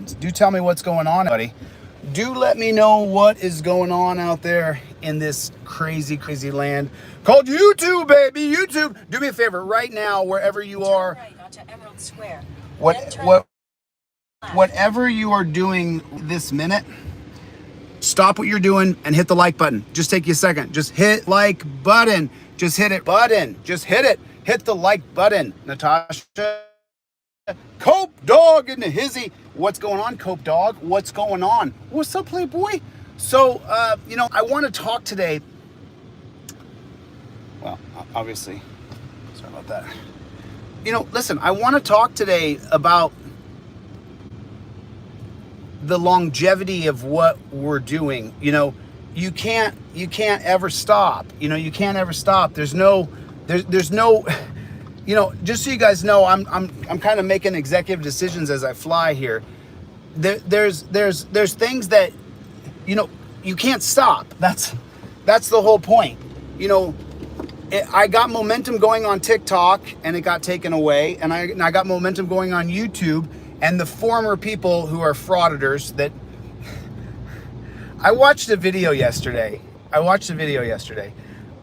Do tell me what's going on, buddy. Do let me know what is going on out there in this crazy, crazy land called YouTube, baby. YouTube. Do me a favor right now, wherever you are. Whatever you are doing this minute, stop what you're doing and hit the like button. Just take you a second. Just hit like button. Just hit it button. Just hit it. Hit the like button. Natasha. Cope Dog in the hizzy. What's going on, Cope Dog? What's going on? What's up, Playboy? So, I want to talk today. Well, obviously, sorry about that. Listen, I want to talk today about the longevity of what we're doing. You can't ever stop. You can't ever stop. There's no. Just so you guys know, I'm kind of making executive decisions as I fly here. There's things that, you can't stop. That's the whole point. I got momentum going on TikTok and it got taken away, and I got momentum going on YouTube, and the former people who are frauditors that I watched a video yesterday.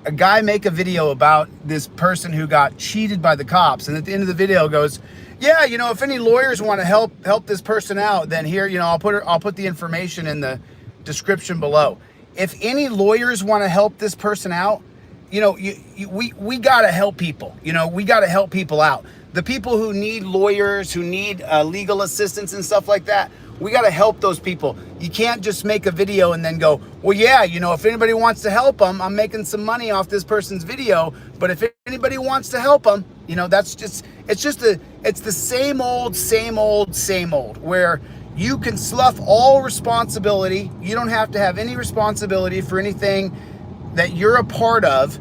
A guy make a video about this person who got cheated by the cops, and at the end of the video goes, yeah, if any lawyers want to help this person out, then here, I'll put the information in the description below. If any lawyers want to help this person out, we got to help people. We got to help people out. The people who need lawyers, who need legal assistance and stuff like that, we got to help those people. You can't just make a video and then go, well, yeah, if anybody wants to help them, I'm making some money off this person's video. But if anybody wants to help them, it's the same old, where you can slough all responsibility. You don't have to have any responsibility for anything that you're a part of,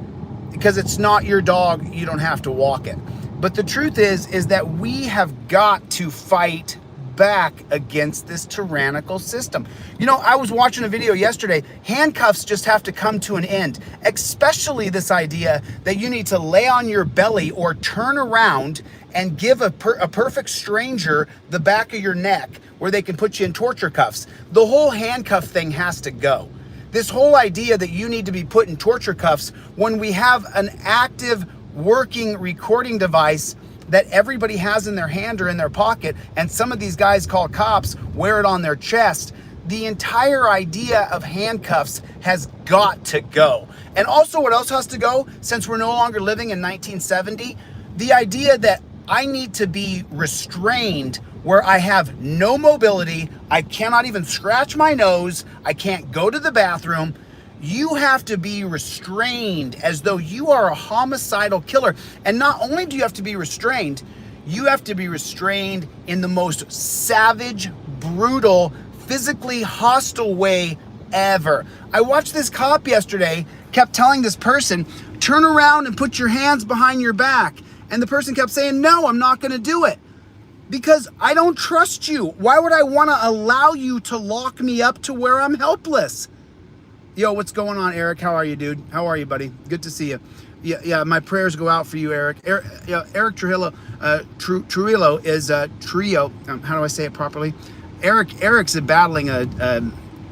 because it's not your dog. You don't have to walk it. But the truth is that we have got to fight back against this tyrannical system. I was watching a video yesterday. Handcuffs just have to come to an end, especially this idea that you need to lay on your belly or turn around and give a perfect stranger the back of your neck where they can put you in torture cuffs. The whole handcuff thing has to go. This whole idea that you need to be put in torture cuffs when we have an active working recording device that everybody has in their hand or in their pocket, and some of these guys called cops wear it on their chest. The entire idea of handcuffs has got to go. And also, what else has to go, since we're no longer living in 1970? The idea that I need to be restrained, where I have no mobility, I cannot even scratch my nose, I can't go to the bathroom. You have to be restrained as though you are a homicidal killer. And not only do you have to be restrained, you have to be restrained in the most savage, brutal, physically hostile way ever. I watched this cop yesterday, kept telling this person, turn around and put your hands behind your back. And the person kept saying, no, I'm not going to do it, because I don't trust you. Why would I want to allow you to lock me up to where I'm helpless? Yo, what's going on, Eric? How are you, dude? How are you, buddy? Good to see you. Yeah, my prayers go out for you, Eric. Eric Trujillo, Trujillo is Trio. How do I say it properly? Eric's battling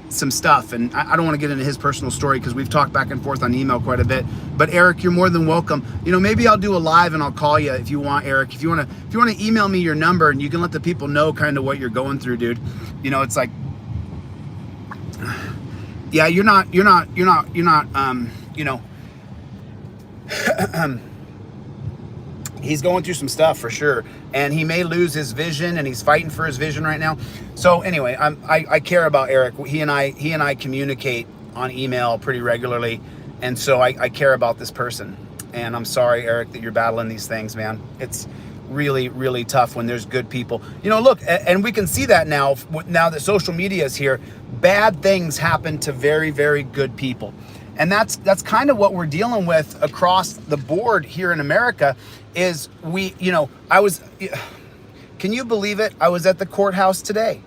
some stuff, and I don't want to get into his personal story because we've talked back and forth on email quite a bit. But Eric, you're more than welcome. Maybe I'll do a live and I'll call you if you want, Eric. If you want to email me your number, and you can let the people know kind of what you're going through, dude. It's like, yeah, you're not, he's going through some stuff for sure, and he may lose his vision, and he's fighting for his vision right now. So anyway, I care about Eric. He and I communicate on email pretty regularly, and so I care about this person. And I'm sorry, Eric, that you're battling these things, man. It's really, really tough when there's good people. Look, and we can see that now that social media is here. Bad things happen to very, very good people. And that's kind of what we're dealing with across the board here in America. Is can you believe it? I was at the courthouse today.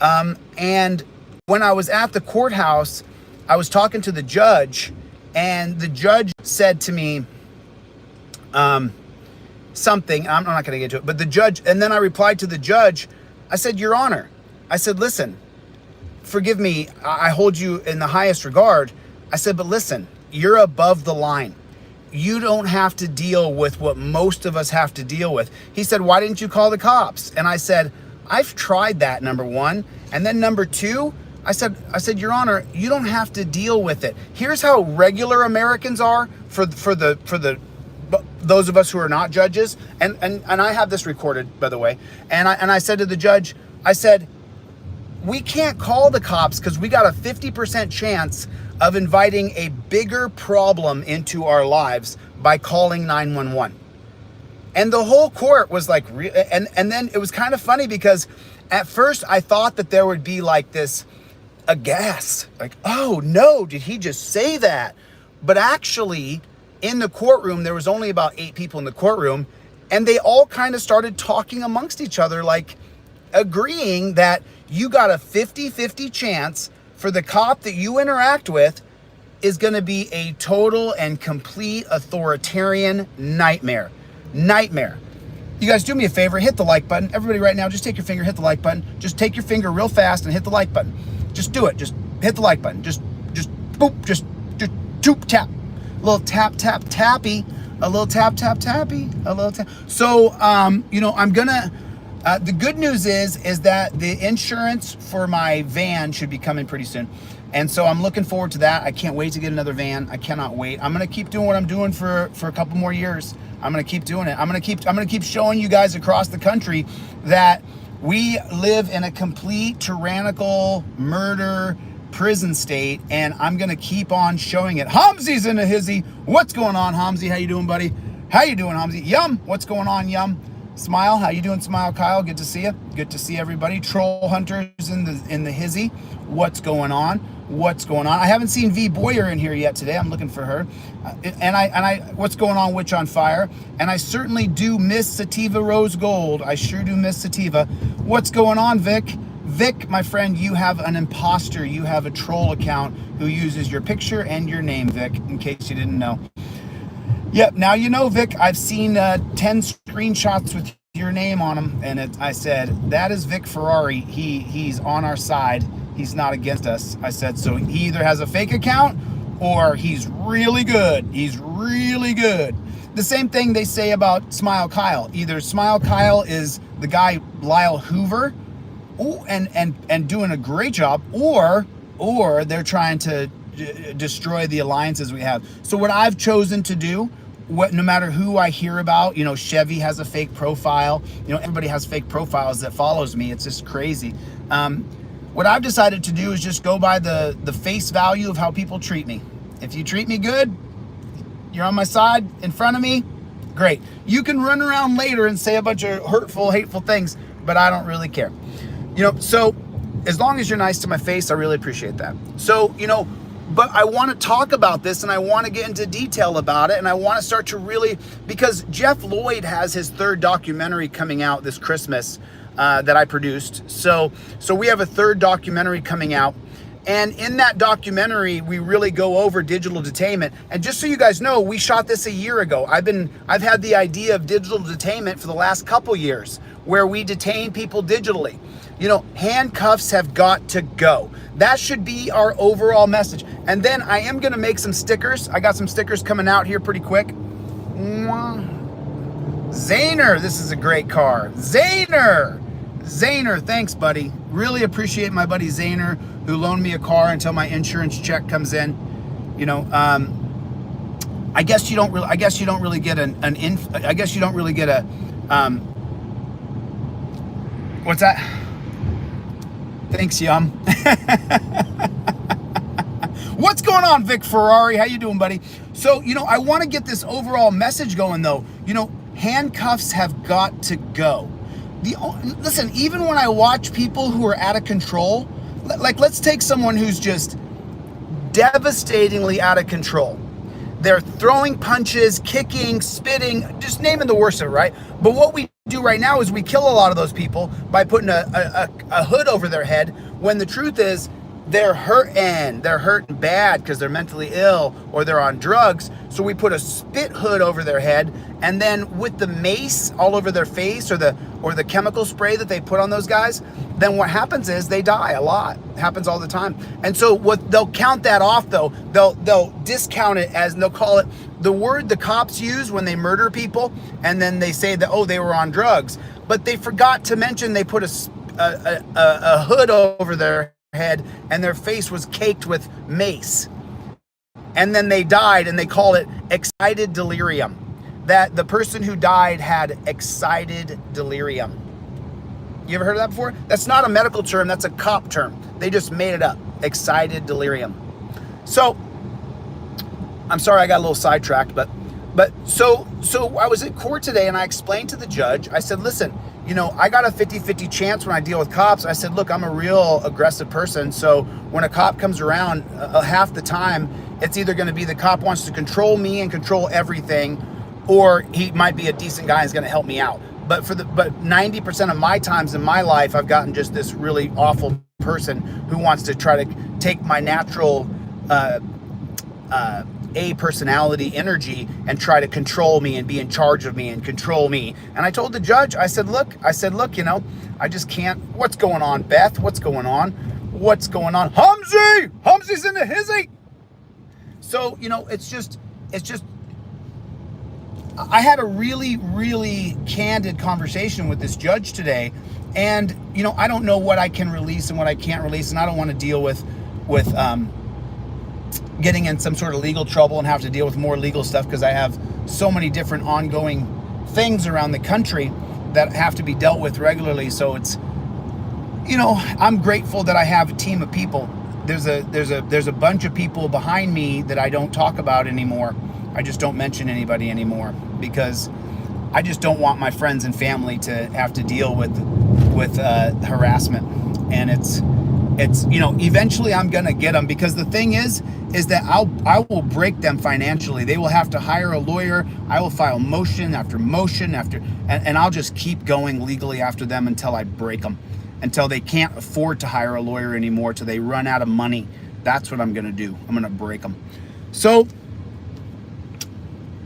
And when I was at the courthouse, I was talking to the judge, and the judge said to me, something. I'm not going to get into it, but the judge, and then I replied to the judge. I said, Your Honor, I said, listen, forgive me. I hold you in the highest regard. I said, but listen, you're above the line. You don't have to deal with what most of us have to deal with. He said, why didn't you call the cops? And I said, I've tried that, number one. And then number two, I said, Your Honor, you don't have to deal with it. Here's how regular Americans are for those of us who are not judges. And I have this recorded, by the way. And I said to the judge, I said, we can't call the cops because we got a 50% chance of inviting a bigger problem into our lives by calling 911. And the whole court was like, and then it was kind of funny because at first I thought that there would be like this aghast, like, oh no, did he just say that? But actually in the courtroom, there was only about 8 people in the courtroom, and they all kind of started talking amongst each other, like agreeing that you got a 50-50 chance for the cop that you interact with is going to be a total and complete authoritarian nightmare. Nightmare. You guys do me a favor, hit the like button. Everybody right now, just take your finger, hit the like button. Just take your finger real fast and hit the like button. Just do it. Just hit the like button. Just boop, just toop, tap. A little tap, tap, tappy. A little tap, tap, tappy. A little tap. So, you know, I'm gonna, the good news is that the insurance for my van should be coming pretty soon. And so I'm looking forward to that. I can't wait to get another van. I cannot wait. I'm gonna keep doing what I'm doing for a couple more years. I'm gonna keep doing it. I'm gonna keep showing you guys across the country that we live in a complete tyrannical murder prison state, and I'm gonna keep on showing it. Hamzi's in a hizzy. What's going on, Hamzi? How you doing, buddy? How you doing, Hamzi? Yum. What's going on, Yum? Smile. How you doing, Smile? Kyle, good to see you. Good to see everybody. Troll Hunters in the hizzy. What's going on? What's going on? I haven't seen V Boyer in here yet today. I'm looking for her. And I what's going on, Witch on Fire? And I certainly do miss Sativa Rose Gold. I sure do miss Sativa. What's going on, Vic? Vic, my friend, you have an imposter. You have a troll account who uses your picture and your name, Vic, in case you didn't know. Yep, now you know, Vic. I've seen 10 screenshots with your name on them, and I said, that is Vic Ferrari. He's on our side. He's not against us. I said, so he either has a fake account or he's really good. He's really good. The same thing they say about Smile Kyle. Either Smile Kyle is the guy Lyle Hoover, and doing a great job, or they're trying to destroy the alliances we have. So what I've chosen to do, no matter who I hear about, you know, Chevy has a fake profile. You know, everybody has fake profiles that follows me. It's just crazy. What I've decided to do is just go by the face value of how people treat me. If you treat me good, you're on my side, in front of me, great. You can run around later and say a bunch of hurtful, hateful things, but I don't really care. You know, so as long as you're nice to my face, I really appreciate that. So, you know, but I want to talk about this, and I want to get into detail about it, and I want to start to really, because Jeff Lloyd has his 3rd documentary coming out this Christmas that I produced. So we have a 3rd documentary coming out, and in that documentary, we really go over digital detainment. And just so you guys know, we shot this a year ago. I've had the idea of digital detainment for the last couple years, where we detain people digitally. You know, handcuffs have got to go. That should be our overall message. And then I am gonna make some stickers. I got some stickers coming out here pretty quick. Zayner, this is a great car. Zayner, thanks, buddy. Really appreciate my buddy Zayner, who loaned me a car until my insurance check comes in. You know, I guess you don't really get what's that? Thanks, Yum. What's going on, Vic Ferrari? How you doing, buddy? So, you know, I want to get this overall message going, though. You know, handcuffs have got to go. Listen, even when I watch people who are out of control, like let's take someone who's just devastatingly out of control. They're throwing punches, kicking, spitting, just naming the worst of it, right? But what we do right now is we kill a lot of those people by putting a hood over their head, when the truth is they're hurting bad because they're mentally ill or they're on drugs. So we put a spit hood over their head, and then with the mace all over their face, or the chemical spray that they put on those guys, then what happens is they die a lot. It happens all the time. And so what they'll count that off though, they'll discount it as, and they'll call it the word the cops use when they murder people, and then they say that, oh, they were on drugs. But they forgot to mention they put a hood over their head and their face was caked with mace. And then they died, and they call it excited delirium. That the person who died had excited delirium. You ever heard of that before? That's not a medical term, that's a cop term. They just made it up. Excited delirium. So, I'm sorry I got a little sidetracked, but so I was at court today, and I explained to the judge, I said, listen, you know, I got a 50-50 chance when I deal with cops. I said, look, I'm a real aggressive person. So when a cop comes around, half the time, it's either going to be the cop wants to control me and control everything, or he might be a decent guy and is going to help me out. But 90% of my times in my life, I've gotten just this really awful person who wants to try to take my natural personality energy and try to control me and be in charge of me and control me. And I told the judge, I said, look, you know, I just can't. What's going on, Beth? What's going on? Humzy's in the hizzy. So, you know, it's just, I had a really, really candid conversation with this judge today. And, you know, I don't know what I can release and what I can't release. And I don't want to deal with getting in some sort of legal trouble and have to deal with more legal stuff, because I have so many different ongoing things around the country that have to be dealt with regularly. So it's, you know, I'm grateful that I have a team of people. There's a bunch of people behind me that I don't talk about anymore. I just don't mention anybody anymore, because I just don't want my friends and family to have to deal with harassment. And it's, you know, eventually I'm gonna get them, because the thing is that I will break them financially. They will have to hire a lawyer. I will file motion after motion and I'll just keep going legally after them until I break them, until they can't afford to hire a lawyer anymore, till they run out of money. That's what I'm gonna do. I'm gonna break them. So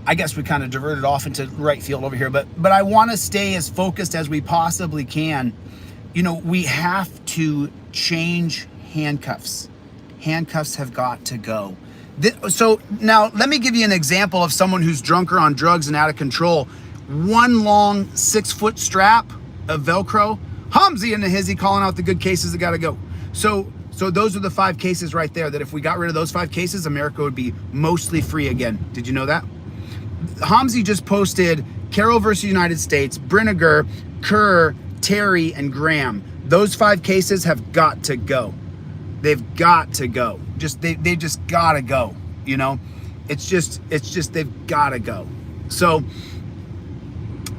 I guess we kind of diverted off into right field over here, but I want to stay as focused as we possibly can. You know, we have to change handcuffs. Handcuffs have got to go. So now let me give you an example of someone who's drunk or on drugs and out of control. One long 6-foot strap of Velcro. Humzy in the hizzy calling out the good cases that got to go. So those are the 5 cases right there, that if we got rid of those 5 cases, America would be mostly free again. Did you know that? Humzy just posted Carroll versus United States, Brinegar, Kerr, Terry, and Graham. Those 5 cases have got to go. They've got to go. They just gotta go. You know, it's just they've gotta go. So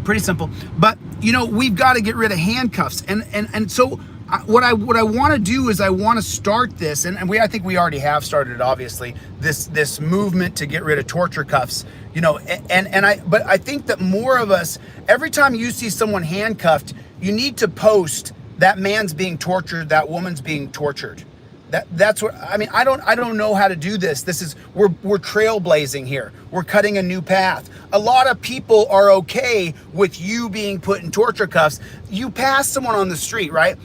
pretty simple. But you know, we've got to get rid of handcuffs. And so what I want to do is I want to start this, and I think we already have started it, obviously, this movement to get rid of torture cuffs. You know, but I think that more of us, every time you see someone handcuffed, you need to post that man's being tortured, that woman's being tortured. That's what I mean. I don't know how to do this. We're trailblazing here. We're cutting a new path. A lot of people are okay with you being put in torture cuffs. You pass someone on the street, right?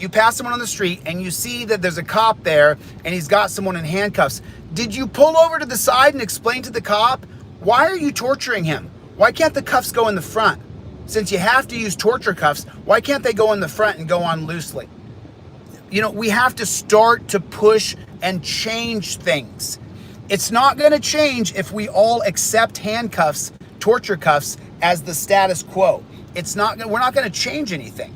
You pass someone on the street and you see that there's a cop there and he's got someone in handcuffs. Did you pull over to the side and explain to the cop, why are you torturing him? Why can't the cuffs go in the front? Since you have to use torture cuffs, why can't they go in the front and go on loosely? You know, we have to start to push and change things. It's not going to change if we all accept handcuffs, torture cuffs, as the status quo. We're not going to change anything.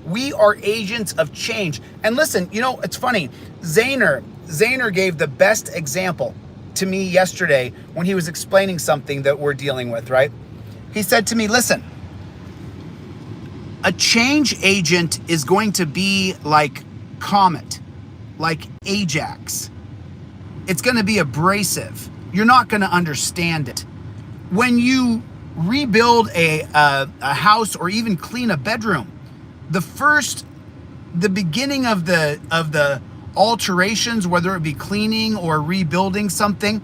We are agents of change. And listen, you know, it's funny. Zayner gave the best example to me yesterday when he was explaining something that we're dealing with, right? He said to me, listen, a change agent is going to be like Comet, like Ajax. It's going to be abrasive. You're not going to understand it. When you rebuild a house or even clean a bedroom, the beginning of the alterations, whether it be cleaning or rebuilding something,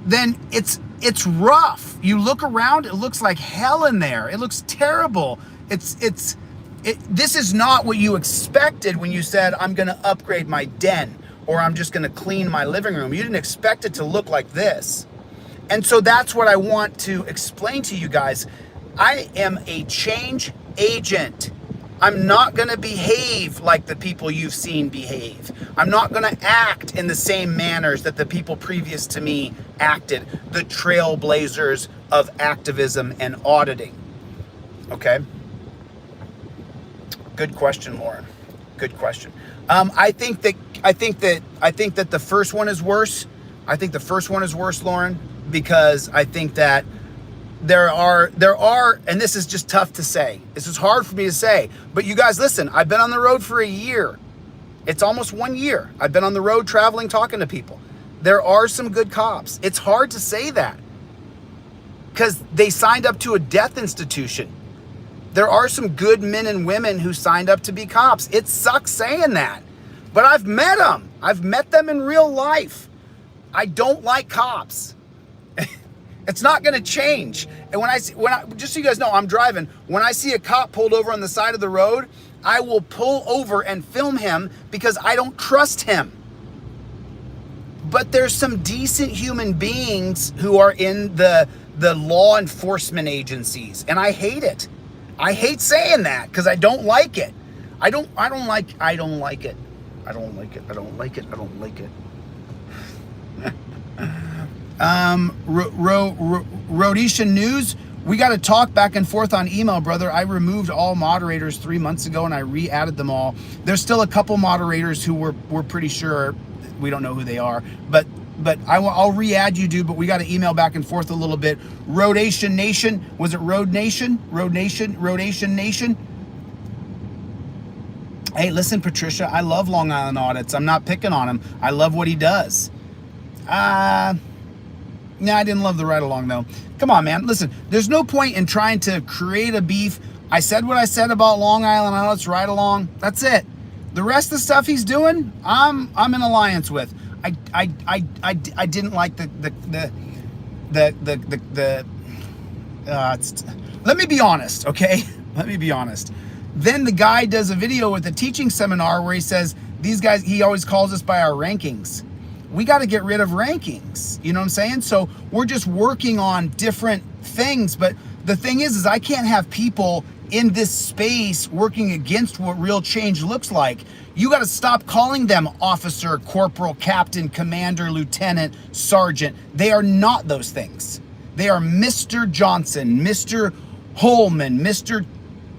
then it's rough. You look around, it looks like hell in there. It looks terrible. This is not what you expected when you said, I'm going to upgrade my den, or I'm just going to clean my living room. You didn't expect it to look like this. And so that's what I want to explain to you guys. I am a change agent. I'm not going to behave like the people you've seen behave. I'm not going to act in the same manners that the people previous to me acted, the trailblazers of activism and auditing. Okay? Good question, Lauren. Good question. I think that the first one is worse. I think the first one is worse, Lauren, because I think that there are, and this is just tough to say. This is hard for me to say, but you guys listen, I've been on the road for a year. It's almost 1 year. I've been on the road traveling, talking to people. There are some good cops. It's hard to say that because they signed up to a death institution. There are some good men and women who signed up to be cops. It sucks saying that, but I've met them. I've met them in real life. I don't like cops. It's not going to change. And just so you guys know, I'm driving. When I see a cop pulled over on the side of the road, I will pull over and film him because I don't trust him. But there's some decent human beings who are in the law enforcement agencies, and I hate it. I hate saying that because I don't like it. I don't like it. Rhodesian News, we got to talk back and forth on email, brother. I removed all moderators 3 months ago and I re-added them all. There's still a couple moderators who we're pretty sure we don't know who they are, but I'll re-add you, dude. But we got to email back and forth a little bit. Rhodesian Nation, was it Rhodesian Nation? Hey, listen, Patricia, I love Long Island Audits. I'm not picking on him. I love what he does. No, I didn't love the ride along though. Come on, man. Listen, there's no point in trying to create a beef. I said what I said about Long Island Audits ride along. That's it. The rest of the stuff he's doing, I'm in alliance with. I didn't like let me be honest, okay? Let me be honest. Then the guy does a video with a teaching seminar where he says, these guys, he always calls us by our rankings. We got to get rid of rankings. You know what I'm saying? So we're just working on different things. But the thing is I can't have people in this space working against what real change looks like. You got to stop calling them officer, corporal, captain, commander, lieutenant, sergeant. They are not those things. They are Mr. Johnson, Mr. Holman, Mr.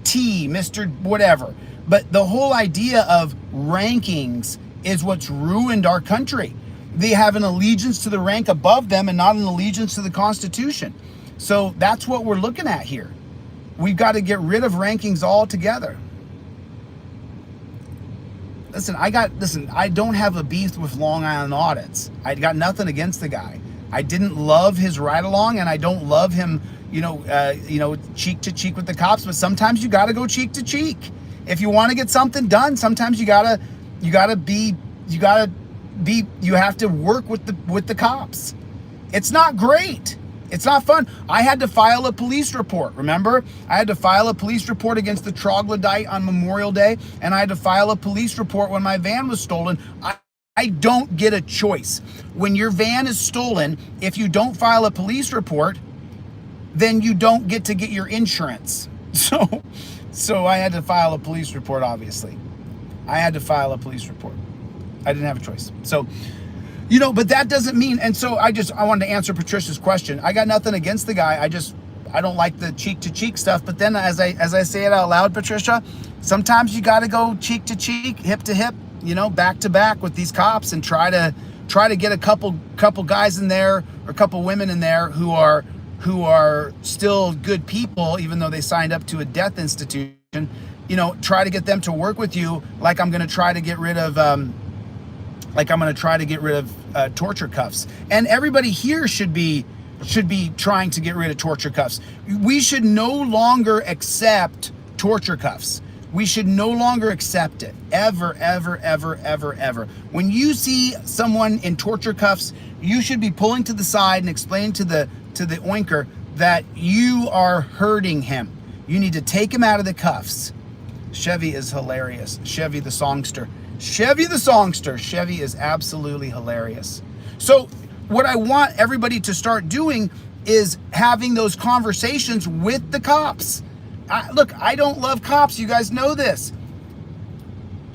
T, Mr. whatever. But the whole idea of rankings is what's ruined our country. They have an allegiance to the rank above them and not an allegiance to the Constitution. So that's what we're looking at here. We've got to get rid of rankings altogether. Listen, I don't have a beef with Long Island Audits. I got nothing against the guy. I didn't love his ride along, and I don't love him, cheek to cheek with the cops, but sometimes you got to go cheek to cheek. If you want to get something done, sometimes you have to work with the cops. It's not great. It's not fun. I had to file a police report, remember? I had to file a police report against the troglodyte on Memorial Day, and I had to file a police report when my van was stolen. I don't get a choice. When your van is stolen, if you don't file a police report, then you don't get to get your insurance. So I had to file a police report, obviously. I had to file a police report. I didn't have a choice. So, but that doesn't mean, and so I wanted to answer Patricia's question. I got nothing against the guy. I don't like the cheek to cheek stuff. But then as I say it out loud, Patricia, sometimes you got to go cheek to cheek, hip to hip, back to back with these cops and try to get a couple guys in there or a couple women in there who are still good people, even though they signed up to a death institution. Try to get them to work with you, like I'm going to try to get rid of torture cuffs. And everybody here should be trying to get rid of torture cuffs. We should no longer accept torture cuffs. We should no longer accept it, ever, ever, ever, ever, ever. When you see someone in torture cuffs, you should be pulling to the side and explaining to the oinker that you are hurting him. You need to take him out of the cuffs. Chevy is hilarious. Chevy the songster. Chevy the songster. Chevy is absolutely hilarious. So what I want everybody to start doing is having those conversations with the cops. Look, I don't love cops. You guys know this.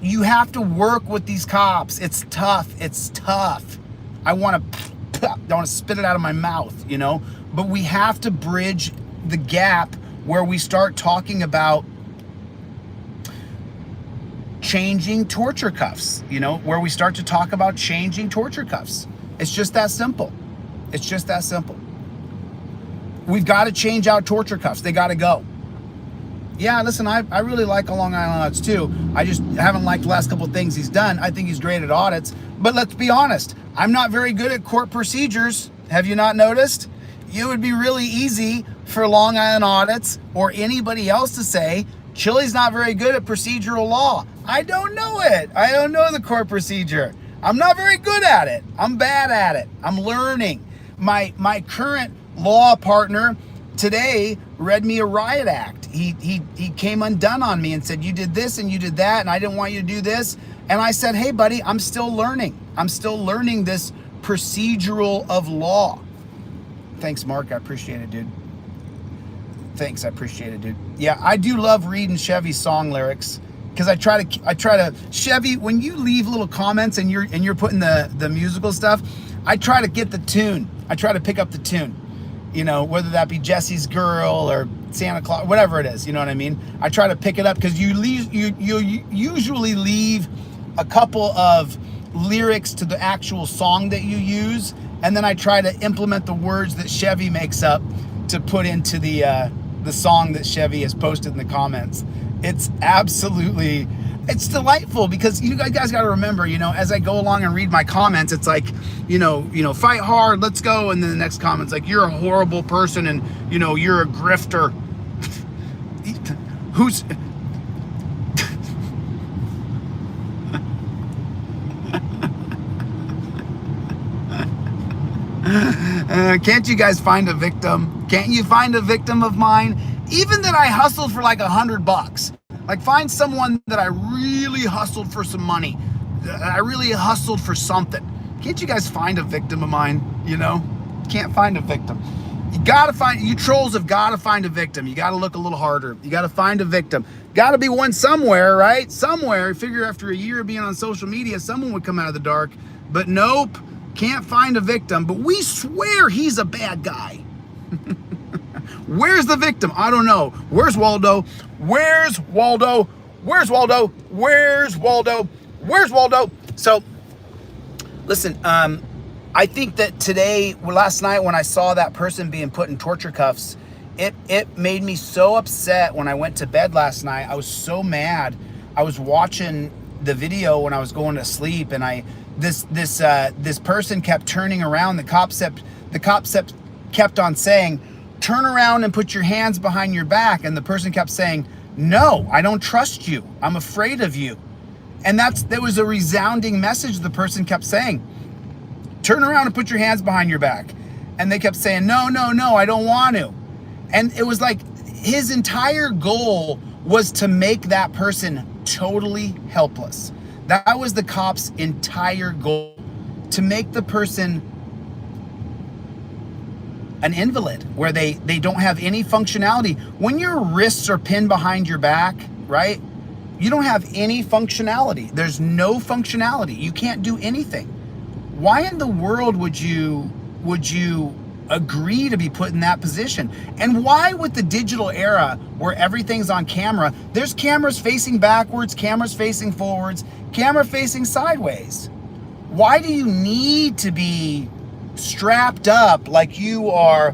You have to work with these cops. It's tough. It's tough. I want to spit it out of my mouth, you know, but we have to bridge the gap where we start talking about changing torture cuffs, you know, where we start to talk about changing torture cuffs. It's just that simple. It's just that simple. We've got to change out torture cuffs. They got to go. Yeah, listen, I really like Long Island audits too. I just haven't liked the last couple of things he's done. I think he's great at audits. But let's be honest, I'm not very good at court procedures. Have you not noticed? It would be really easy for Long Island audits or anybody else to say, Chille's not very good at procedural law. I don't know it. I don't know the court procedure. I'm not very good at it. I'm bad at it. I'm learning. My current law partner today read me a riot act. He came undone on me and said, you did this and you did that, and I didn't want you to do this. And I said, hey, buddy, I'm still learning. I'm still learning this procedural of law. Thanks, Mark. I appreciate it, dude. Thanks. I appreciate it, dude. Yeah, I do love reading Chevy's song lyrics because I try to Chevy, when you leave little comments and you're putting the musical stuff, I try to get the tune. I try to pick up the tune. You know, whether that be Jesse's Girl or Santa Claus, whatever it is, you know what I mean? I try to pick it up because you usually leave a couple of lyrics to the actual song that you use, and then I try to implement the words that Chevy makes up to put into the song that Chevy has posted in the comments. It's absolutely, it's delightful because you guys got to remember, you know, as I go along and read my comments, it's like, you know, fight hard, let's go. And then the next comment's like, you're a horrible person and, you know, you're a grifter. Who's... Can't you guys find a victim? Can't you find a victim of mine? Even that I hustled for like $100. Like, find someone that I really hustled for some money. I really hustled for something. Can't you guys find a victim of mine? You know? Can't find a victim. You trolls have got to find a victim. You got to look a little harder. You got to find a victim. Got to be one somewhere, right? Somewhere. Figure after a year of being on social media, someone would come out of the dark. But nope, can't find a victim. But we swear he's a bad guy. Where's the victim? I don't know. Where's Waldo? Where's Waldo? Where's Waldo? Where's Waldo? Where's Waldo? So, listen, I think that last night when I saw that person being put in torture cuffs, it made me so upset when I went to bed last night. I was so mad. I was watching the video when I was going to sleep, and this person kept turning around. The cops kept on saying, turn around and put your hands behind your back. And the person kept saying, no, I don't trust you. I'm afraid of you. And there was a resounding message the person kept saying. Turn around and put your hands behind your back. And they kept saying, no, no, no, I don't want to. And it was like his entire goal was to make that person totally helpless. That was the cop's entire goal, to make the person an invalid, where they don't have any functionality. When your wrists are pinned behind your back, right? You don't have any functionality. There's no functionality. You can't do anything. Why in the world would you agree to be put in that position? And why, with the digital era where everything's on camera, there's cameras facing backwards, cameras facing forwards, camera facing sideways? Why do you need to be strapped up like you are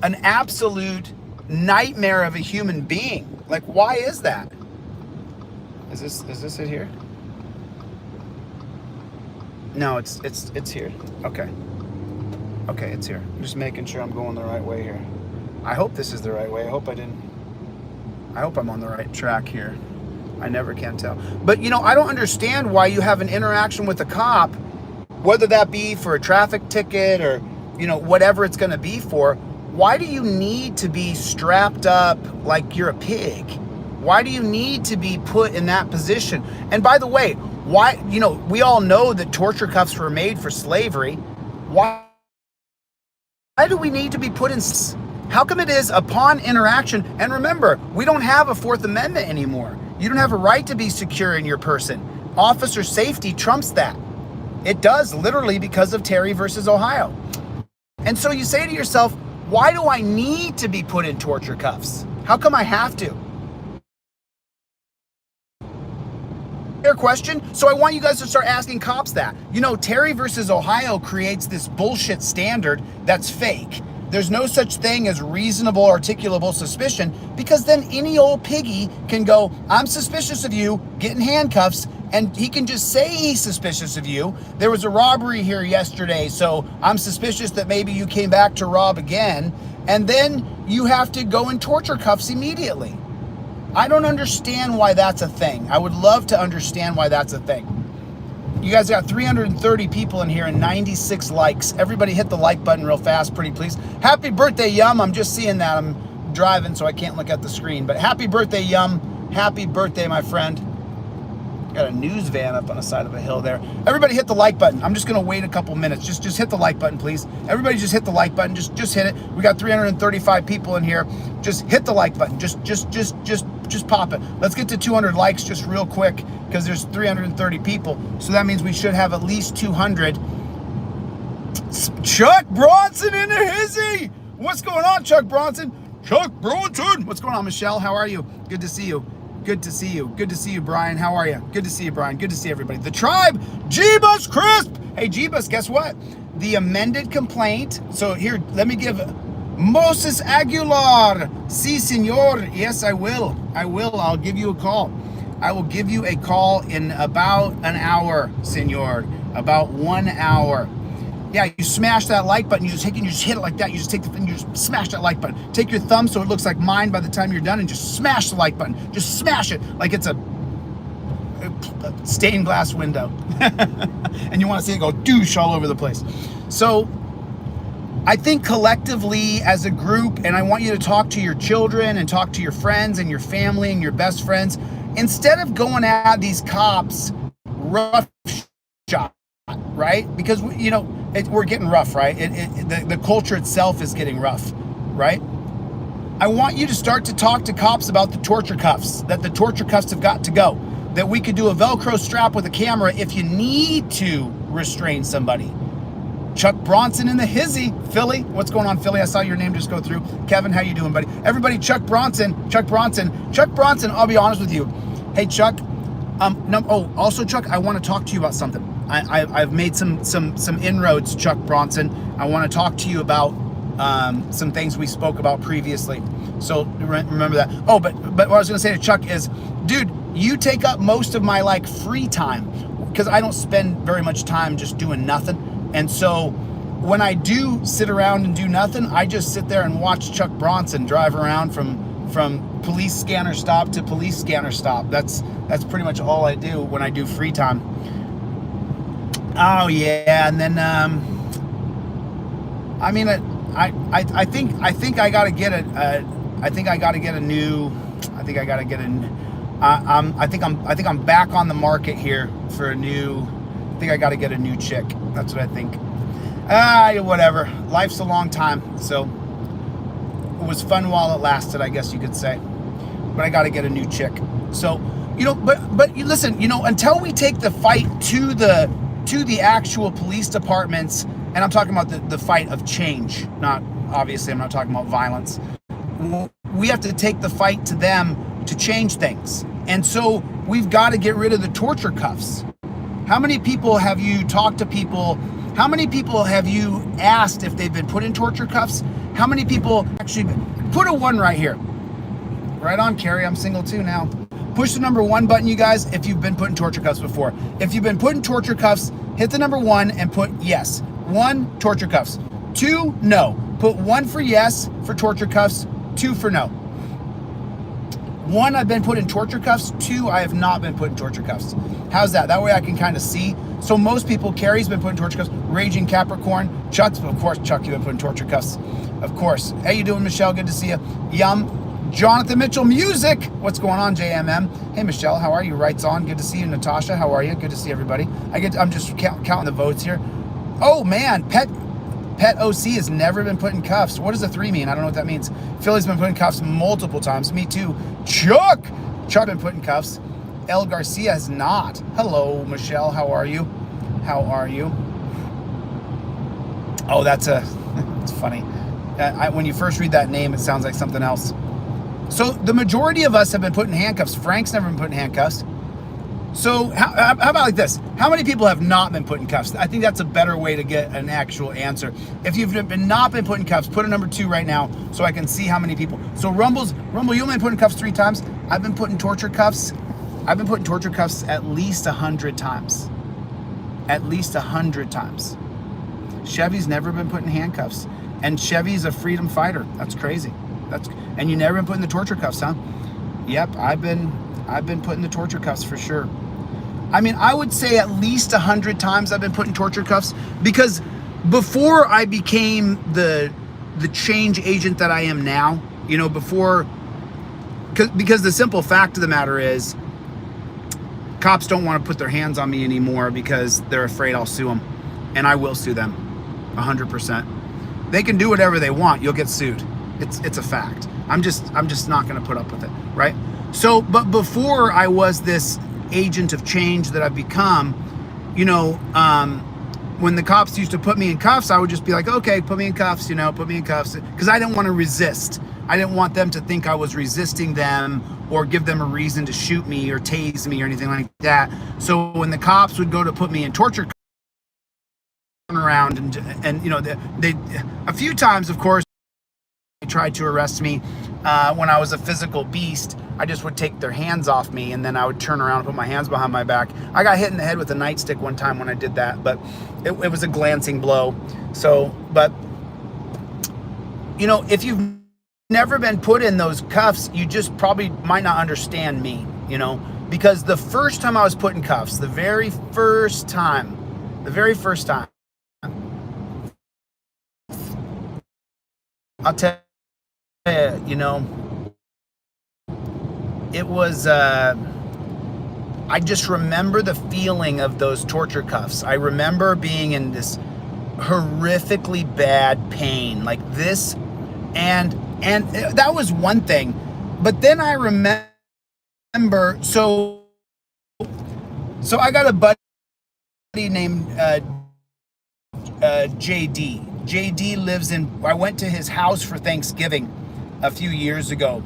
an absolute nightmare of a human being? Like, why is that? Is this it here? No, it's here. Okay. Okay, it's here. I'm just making sure I'm going the right way here. I hope this is the right way. I hope I'm on the right track here. I never can tell. But, you know, I don't understand why you have an interaction with a cop, whether that be for a traffic ticket or, you know, whatever it's going to be for. Why do you need to be strapped up like you're a pig? Why do you need to be put in that position? And by the way, why, you know, we all know that torture cuffs were made for slavery. Why do we need to be put in? How come it is upon interaction? And remember, we don't have a Fourth Amendment anymore. You don't have a right to be secure in your person. Officer safety trumps that. It does, literally, because of Terry versus Ohio. And so you say to yourself, why do I need to be put in torture cuffs? How come I have to? Fair question. So I want you guys to start asking cops that. You know, Terry versus Ohio creates this bullshit standard that's fake. There's no such thing as reasonable articulable suspicion, because then any old piggy can go, I'm suspicious of you, get in handcuffs, and he can just say he's suspicious of you. There was a robbery here yesterday, so I'm suspicious that maybe you came back to rob again, and then you have to go in torture cuffs immediately. I don't understand why that's a thing. I would love to understand why that's a thing. You guys got 330 people in here and 96 likes. Everybody hit the like button real fast, pretty please. Happy birthday, Yum. I'm just seeing that. I'm driving, so I can't look at the screen. But happy birthday, Yum. Happy birthday, my friend. Got a news van up on the side of a hill there. Everybody hit the like button. I'm just going to wait a couple minutes. Just hit the like button, please. Everybody just hit the like button. Just hit it. We got 335 people in here. Just hit the like button. Just pop it. Let's get to 200 likes just real quick, because there's 330 people. So that means we should have at least 200. Chuck Bronson in the hizzy. What's going on, Chuck Bronson? Chuck Bronson. What's going on, Michelle? How are you? Good to see you. Good to see you. Good to see you, Brian. How are you? Good to see you, Brian. Good to see everybody. The tribe, Jeebus Crisp. Hey, Jeebus, guess what? The amended complaint. So here, let me give Moses Aguilar. Si, senor. Yes, I will. I will. I'll give you a call. I will give you a call in about an hour, senor. About 1 hour. Yeah, you smash that like button. You just hit it like that. You just take the thing, you just smash that like button. Take your thumb so it looks like mine by the time you're done, and just smash the like button. Just smash it like it's a stained glass window. And you want to see it go douche all over the place. So I think collectively as a group, and I want you to talk to your children and talk to your friends and your family and your best friends, instead of going at these cops rough shot, right? Because, you know, we're getting rough, right? The culture itself is getting rough, right? I want you to start to talk to cops about the torture cuffs, that the torture cuffs have got to go, that we could do a Velcro strap with a camera if you need to restrain somebody. Chuck Bronson in the hizzy. Philly, what's going on, Philly? I saw your name just go through. Kevin, how you doing, buddy? Everybody, Chuck Bronson, I'll be honest with you. Hey, Chuck, also, Chuck, I want to talk to you about something. I've made some inroads, Chuck Bronson. I want to talk to you about some things we spoke about previously. So remember that. Oh, but what I was going to say to Chuck is, dude, you take up most of my like free time, because I don't spend very much time just doing nothing. And so when I do sit around and do nothing, I just sit there and watch Chuck Bronson drive around from police scanner stop to police scanner stop. That's pretty much all I do when I do free time. Oh yeah, and then I mean, I think I gotta get a new. I think I'm back on the market here for a new. I think I got to get a new chick. That's what I think. Whatever. Life's a long time, so it was fun while it lasted, I guess you could say. But I got to get a new chick. So, you know, but you listen, you know, until we take the fight to the actual police departments, and I'm talking about the fight of change, not obviously I'm not talking about violence. We have to take the fight to them to change things. And so we've got to get rid of the torture cuffs. How many people have you talked to people? How many people have you asked if they've been put in torture cuffs? How many people actually put a 1 right here? Right on, Carrie. I'm single too now. Push the number 1 button, you guys, if you've been put in torture cuffs before. If you've been put in torture cuffs, hit the number 1 and put yes. 1, torture cuffs. 2, no. Put 1 for yes for torture cuffs, 2 for no. 1, I've been put in torture cuffs. 2, I have not been put in torture cuffs. How's that? That way I can kind of see. So most people, Carrie's been put in torture cuffs. Raging Capricorn. Chuck's, of course, Chuck, you've been put in torture cuffs. Of course. How you doing, Michelle? Good to see you. Yum. Jonathan Mitchell Music. What's going on, JMM? Hey, Michelle, how are you? Writes on. Good to see you. Natasha, how are you? Good to see everybody. I'm just counting the votes here. Oh, man. Pet OC has never been put in cuffs. What does a 3 mean? I don't know what that means. Philly's been put in cuffs multiple times. Me too. Chuck been put in cuffs. El Garcia has not. Hello, Michelle. How are you? How are you? Oh, it's funny. When you first read that name, it sounds like something else. So the majority of us have been put in handcuffs. Frank's never been put in handcuffs. So how about like this? How many people have not been put in cuffs? I think that's a better way to get an actual answer. If you've not been put in cuffs, put a number 2 right now so I can see how many people. So Rumble, you only been put in cuffs 3 times. I've been put in torture cuffs. I've been put in torture cuffs at least 100 times. At least 100 times. Chevy's never been put in handcuffs. And Chevy's a freedom fighter. That's crazy. And you never been put in the torture cuffs, huh? Yep, I've been put in the torture cuffs for sure. I mean, I would say at least 100 times I've been put in torture cuffs, because before I became the change agent that I am now, because the simple fact of the matter is, cops don't want to put their hands on me anymore because they're afraid I'll sue them, and I will sue them, 100%. They can do whatever they want. You'll get sued. It's a fact. I'm just not going to put up with it, right? So, but before I was this agent of change that I've become, when the cops used to put me in cuffs, I would just be like, okay, put me in cuffs, put me in cuffs, because I didn't want to resist. I didn't want them to think I was resisting them or give them a reason to shoot me or tase me or anything like that. So when the cops would go to put me in torture cuffs, around and they a few times, of course, they tried to arrest me when I was a physical beast. I just would take their hands off me, and then I would turn around and put my hands behind my back. I got hit in the head with a nightstick one time when I did that, but it was a glancing blow. So, but if you've never been put in those cuffs, you just probably might not understand me, because the first time I was put in cuffs, the very first time, I'll tell you, it was, I just remember the feeling of those torture cuffs. I remember being in this horrifically bad pain like this, and that was one thing. But then I remember, so I got a buddy named JD. JD lives I went to his house for Thanksgiving a few years ago,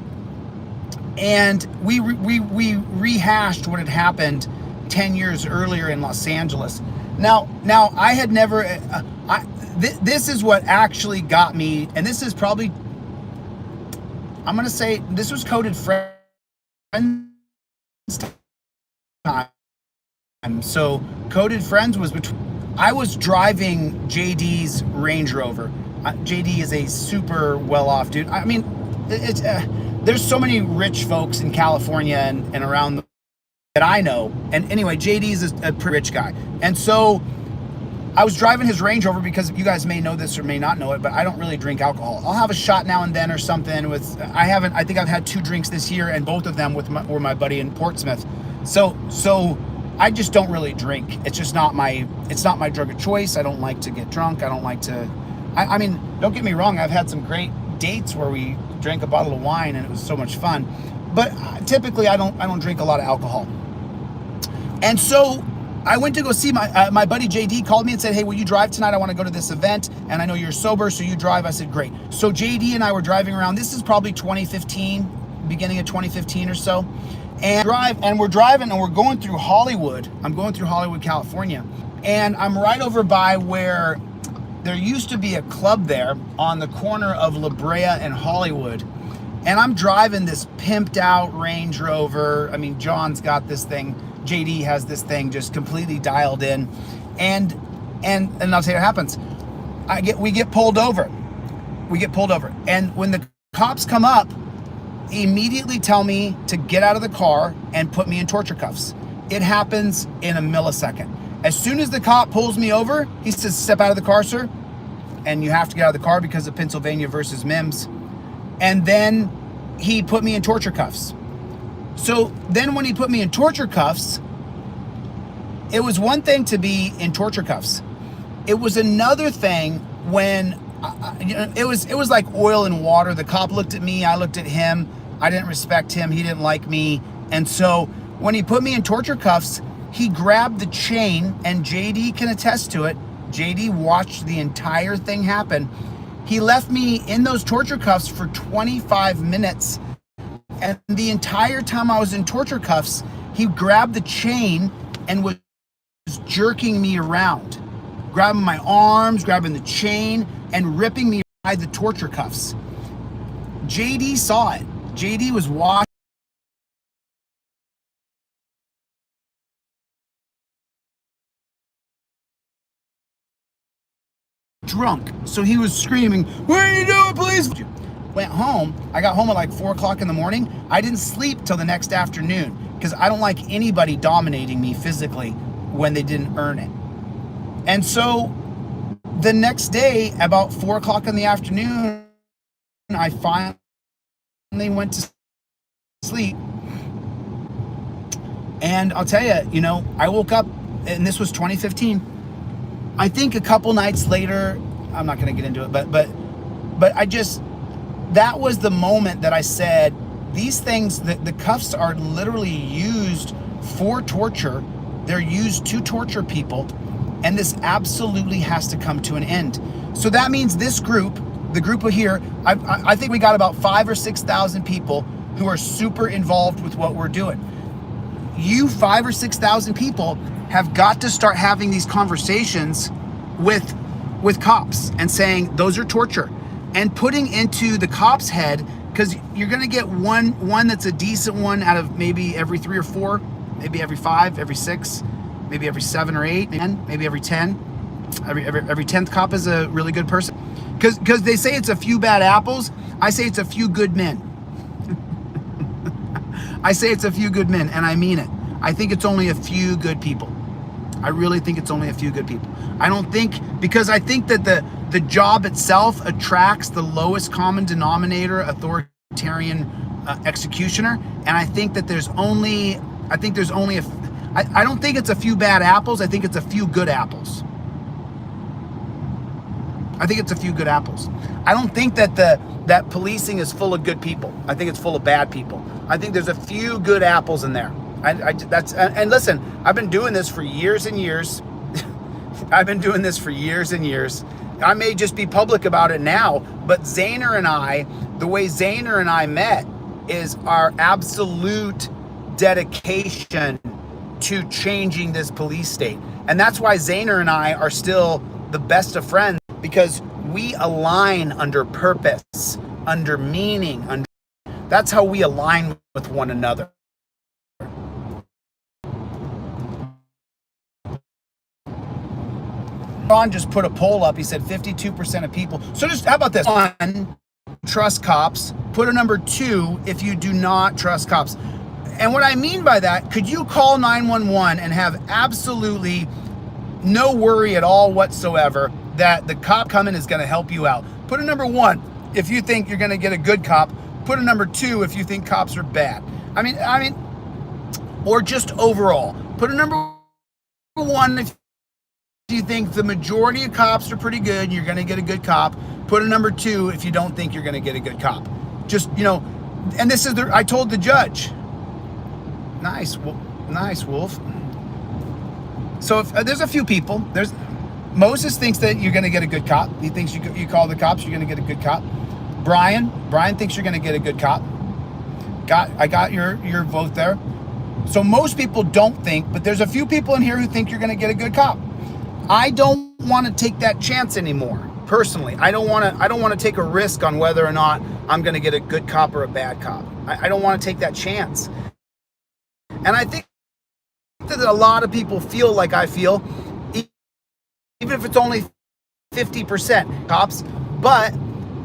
and we rehashed what had happened 10 years earlier in Los Angeles. Now I had never, this is what actually got me, and this is probably, I'm going to say, this was Coded Friends time. So Coded Friends was I was driving JD's Range Rover. JD is a super well-off dude. I mean, there's so many rich folks in California and around that I know. And anyway, JD is a pretty rich guy. And so I was driving his Range Rover, because you guys may know this or may not know it, but I don't really drink alcohol. I'll have a shot now and then or something I think I've had 2 drinks this year, and both of them were my buddy in Portsmouth. So I just don't really drink. It's just not my drug of choice. I don't like to get drunk. I don't like to, I mean, don't get me wrong. I've had some great dates where we drank a bottle of wine and it was so much fun, but typically I don't drink a lot of alcohol. And so I went to go see my buddy JD called me and said, hey, will you drive tonight? I want to go to this event, and I know you're sober, so you drive. I said, great. So JD and I were driving around. This is probably 2015, beginning of 2015 or so. And we're driving and we're going through Hollywood. I'm going through Hollywood, California. And I'm right over by where there used to be a club there on the corner of La Brea and Hollywood. And I'm driving this pimped out Range Rover. I mean, John's got this thing. JD has this thing just completely dialed in. And I'll tell you what happens. We get pulled over. And when the cops come up, immediately tell me to get out of the car and put me in torture cuffs. It happens in a millisecond. As soon as the cop pulls me over, he says, step out of the car, sir. And you have to get out of the car because of Pennsylvania versus Mims. And then he put me in torture cuffs. So then when he put me in torture cuffs, it was one thing to be in torture cuffs. It was another thing when it was like oil and water. The cop looked at me, I looked at him. I didn't respect him, he didn't like me. And so when he put me in torture cuffs, he grabbed the chain, and JD can attest to it. JD watched the entire thing happen. He left me in those torture cuffs for 25 minutes. And the entire time I was in torture cuffs, he grabbed the chain and was jerking me around, grabbing my arms, grabbing the chain, and ripping me by the torture cuffs. JD saw it. JD was watching. Drunk, so he was screaming, "What are you doing, police?" Went home. I got home at like 4 o'clock in the morning. I didn't sleep till the next afternoon because I don't like anybody dominating me physically when they didn't earn it. And so the next day, about 4 o'clock in the afternoon, I finally went to sleep. And I'll tell you, I woke up, and this was 2015. I think a couple nights later, I'm not going to get into it, but I just, that was the moment that I said, these things, the cuffs are literally used for torture. They're used to torture people, and this absolutely has to come to an end. So that means this group, the group of here, I think we got about 5,000 or 6,000 people who are super involved with what we're doing. You 5,000 or 6,000 people have got to start having these conversations with cops and saying those are torture, and putting into the cop's head, because you're going to get one that's a decent one out of maybe every 3 or 4, maybe every 5, every 6, maybe every 7 or 8, maybe every 10. Every 10th cop is a really good person. Because they say it's a few bad apples. I say it's a few good men. I say it's a few good men, and I mean it. I think it's only a few good people. I really think it's only a few good people. I don't think, because I think that the job itself attracts the lowest common denominator authoritarian executioner, and I think that there's only, I don't think it's a few bad apples. I think it's a few good apples. I think it's a few good apples. I don't think that that policing is full of good people. I think it's full of bad people. I think there's a few good apples in there. And listen, I've been doing this for years and years. I've been doing this for years and years. I may just be public about it now, but Zaner and I, the way Zaner and I met is our absolute dedication to changing this police state. And that's why Zaner and I are still the best of friends, because we align under purpose, under meaning, that's how we align with one another. Ron just put a poll up. He said 52% of people. So just, how about this? 1, trust cops. Put a number 2 if you do not trust cops. And what I mean by that, could you call 911 and have absolutely no worry at all whatsoever that the cop coming is going to help you out? Put a number 1 if you think you're going to get a good cop. Put a number 2 if you think cops are bad. I mean, or just overall. Put a number 1 if you think the majority of cops are pretty good and you're going to get a good cop. Put a number 2 if you don't think you're going to get a good cop. Just, and this is I told the judge. Nice, Wolf. So if there's a few people, Moses thinks that you're going to get a good cop. He thinks you call the cops, you're going to get a good cop. Brian thinks you're going to get a good cop. I got your vote there. So most people don't think, but there's a few people in here who think you're going to get a good cop. I don't want to take that chance anymore. Personally, I don't want to take a risk on whether or not I'm going to get a good cop or a bad cop. I don't want to take that chance. And I think that a lot of people feel like I feel, even if it's only 50% cops. But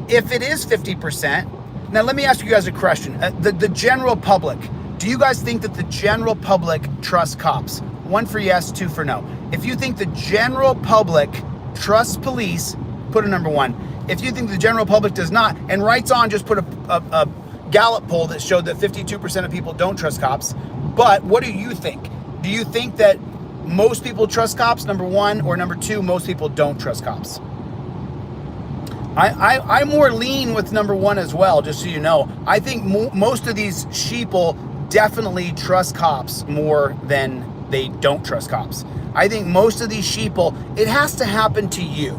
if it is 50%, Now, let me ask you guys a question. The general public, do you guys think that the general public trusts cops? 1 for yes, 2 for no. If you think the general public trusts police, put a number 1. If you think the general public does not, and Rights On just put a Gallup poll that showed that 52% of people don't trust cops. But what do you think? Do you think that most people trust cops, number 1, or number 2, most people don't trust cops? I more lean with number 1 as well, just so you know. I think most of these sheeple definitely trust cops more than they don't trust cops. I think most of these sheeple, it has to happen to you.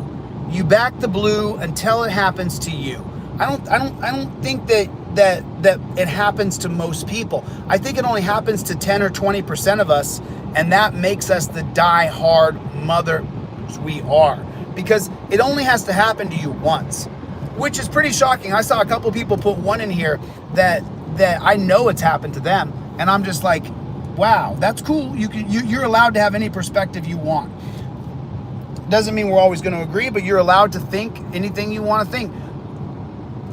You back the blue until it happens to you. I don't think that it happens to most people. I think it only happens to 10 or 20% of us, and that makes us the die-hard mothers we are. Because it only has to happen to you once, which is pretty shocking. I saw a couple people put 1 in here that I know it's happened to them, and I'm just like, wow, that's cool. You're allowed to have any perspective you want. Doesn't mean we're always going to agree, but you're allowed to think anything you want to think.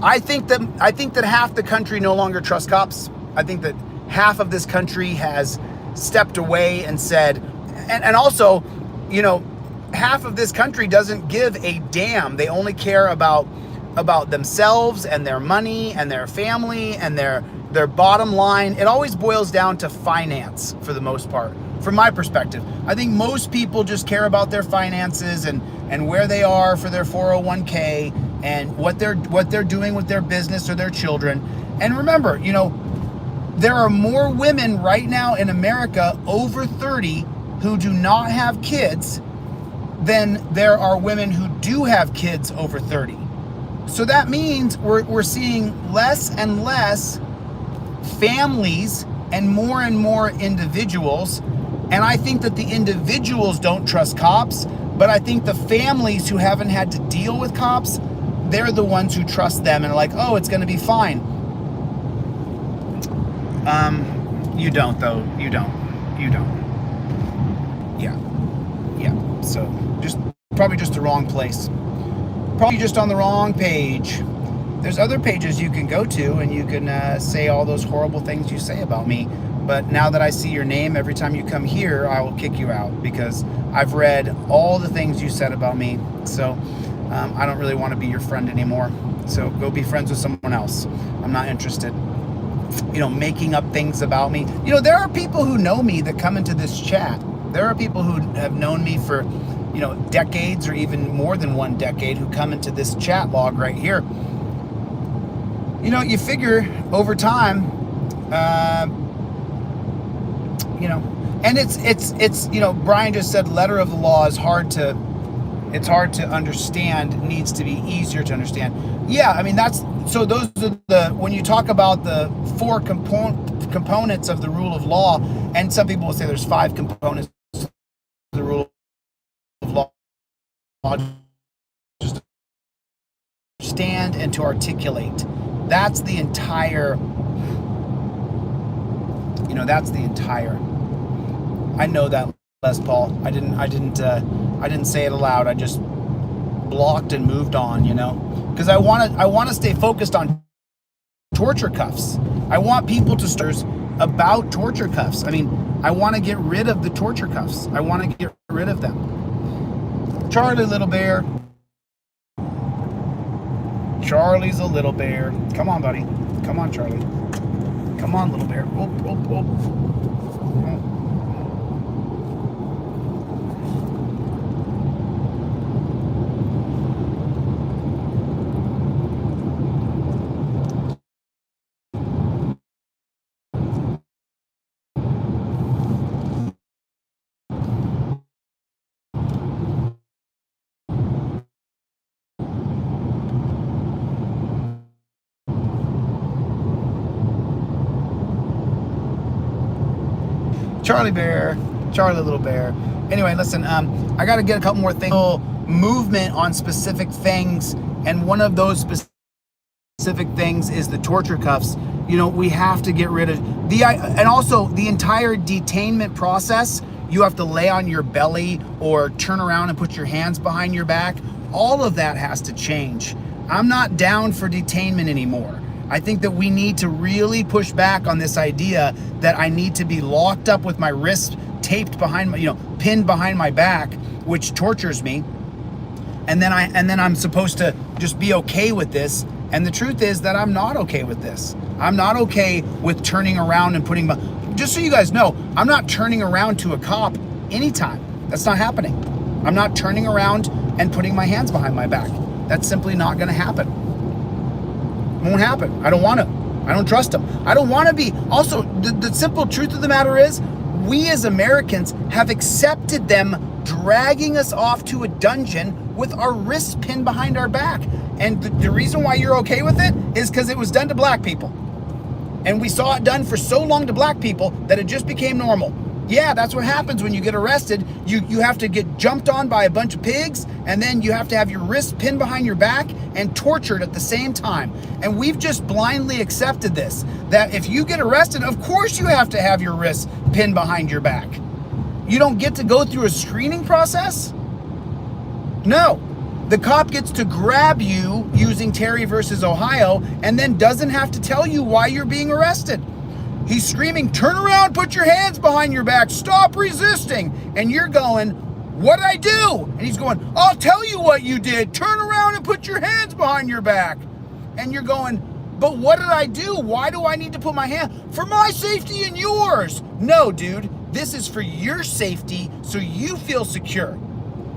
I think that half the country no longer trusts cops. I think that half of this country has stepped away and said, and also, you know, half of this country doesn't give a damn. They only care about themselves and their money and their family and their bottom line. It always boils down to finance for the most part, from my perspective. I think most people just care about their finances and where they are for their 401k and what they're doing with their business or their children. And remember, you know, there are more women right now in America over 30 who do not have kids than there are women who do have kids over 30. So that means we're seeing less and less families and more individuals. And I think that the individuals don't trust cops, but I think the families who haven't had to deal with cops, they're the ones who trust them and are like, oh, it's going to be fine. You don't, though. You don't. Yeah. So probably just the wrong place. Probably just on the wrong page. There's other pages you can go to and you can say all those horrible things you say about me. But now that I see your name every time you come here, I will kick you out because I've read all the things you said about me. So I don't really want to be your friend anymore. So go be friends with someone else. I'm not interested. You know, making up things about me. You know, there are people who know me that come into this chat. There are people who have known me for, you know, decades or even more than 1 decade who come into this chat log right here. You know, you figure over time, you know, and it's you know, Brian just said letter of the law is hard to understand, needs to be easier to understand. Yeah, I mean, so those are when you talk about the 4 components of the rule of law, and some people will say there's 5 components to the rule of law, just to understand and to articulate. That's the entire, you know, I know that, Les Paul. I didn't say it aloud. I just blocked and moved on, you know, because I want to stay focused on torture cuffs. I want people to start about torture cuffs. I mean, I want to get rid of the torture cuffs. I want to get rid of them. Charlie, little bear. Charlie's a little bear. Come on, buddy. Come on, Charlie. Come on, little bear. Oh. Charlie bear, Charlie little bear. Anyway, listen, I got to get a couple more things. Movement on specific things, and one of those specific things is the torture cuffs. You know, we have to get rid of and also the entire detainment process. You have to lay on your belly or turn around and put your hands behind your back. All of that has to change. I'm not down for detainment anymore. I think that we need to really push back on this idea that I need to be locked up with my wrists taped behind my, pinned behind my back, which tortures me. And then I'm supposed to just be okay with this. And the truth is that I'm not okay with this. I'm not okay with turning around and putting my, just so you guys know, I'm not turning around to a cop anytime. That's not happening. I'm not turning around and putting my hands behind my back. That's simply not going to happen. It won't happen. I don't want to. I don't trust them. I don't want to be. Also, the simple truth of the matter is, we as Americans have accepted them dragging us off to a dungeon with our wrists pinned behind our back. And the reason why you're okay with it is because it was done to black people. And we saw it done for so long to black people that it just became normal. Yeah, that's what happens when you get arrested. You have to get jumped on by a bunch of pigs, and then you have to have your wrists pinned behind your back and tortured at the same time. And we've just blindly accepted this, that if you get arrested, of course you have to have your wrists pinned behind your back. You don't get to go through a screening process? No. The cop gets to grab you using Terry versus Ohio and then doesn't have to tell you why you're being arrested. He's screaming, turn around, put your hands behind your back, stop resisting. And you're going, what'd I do? And he's going, I'll tell you what you did. Turn around and put your hands behind your back. And you're going, but what did I do? Why do I need to put my hand? For my safety and yours. No, dude, this is for your safety so you feel secure.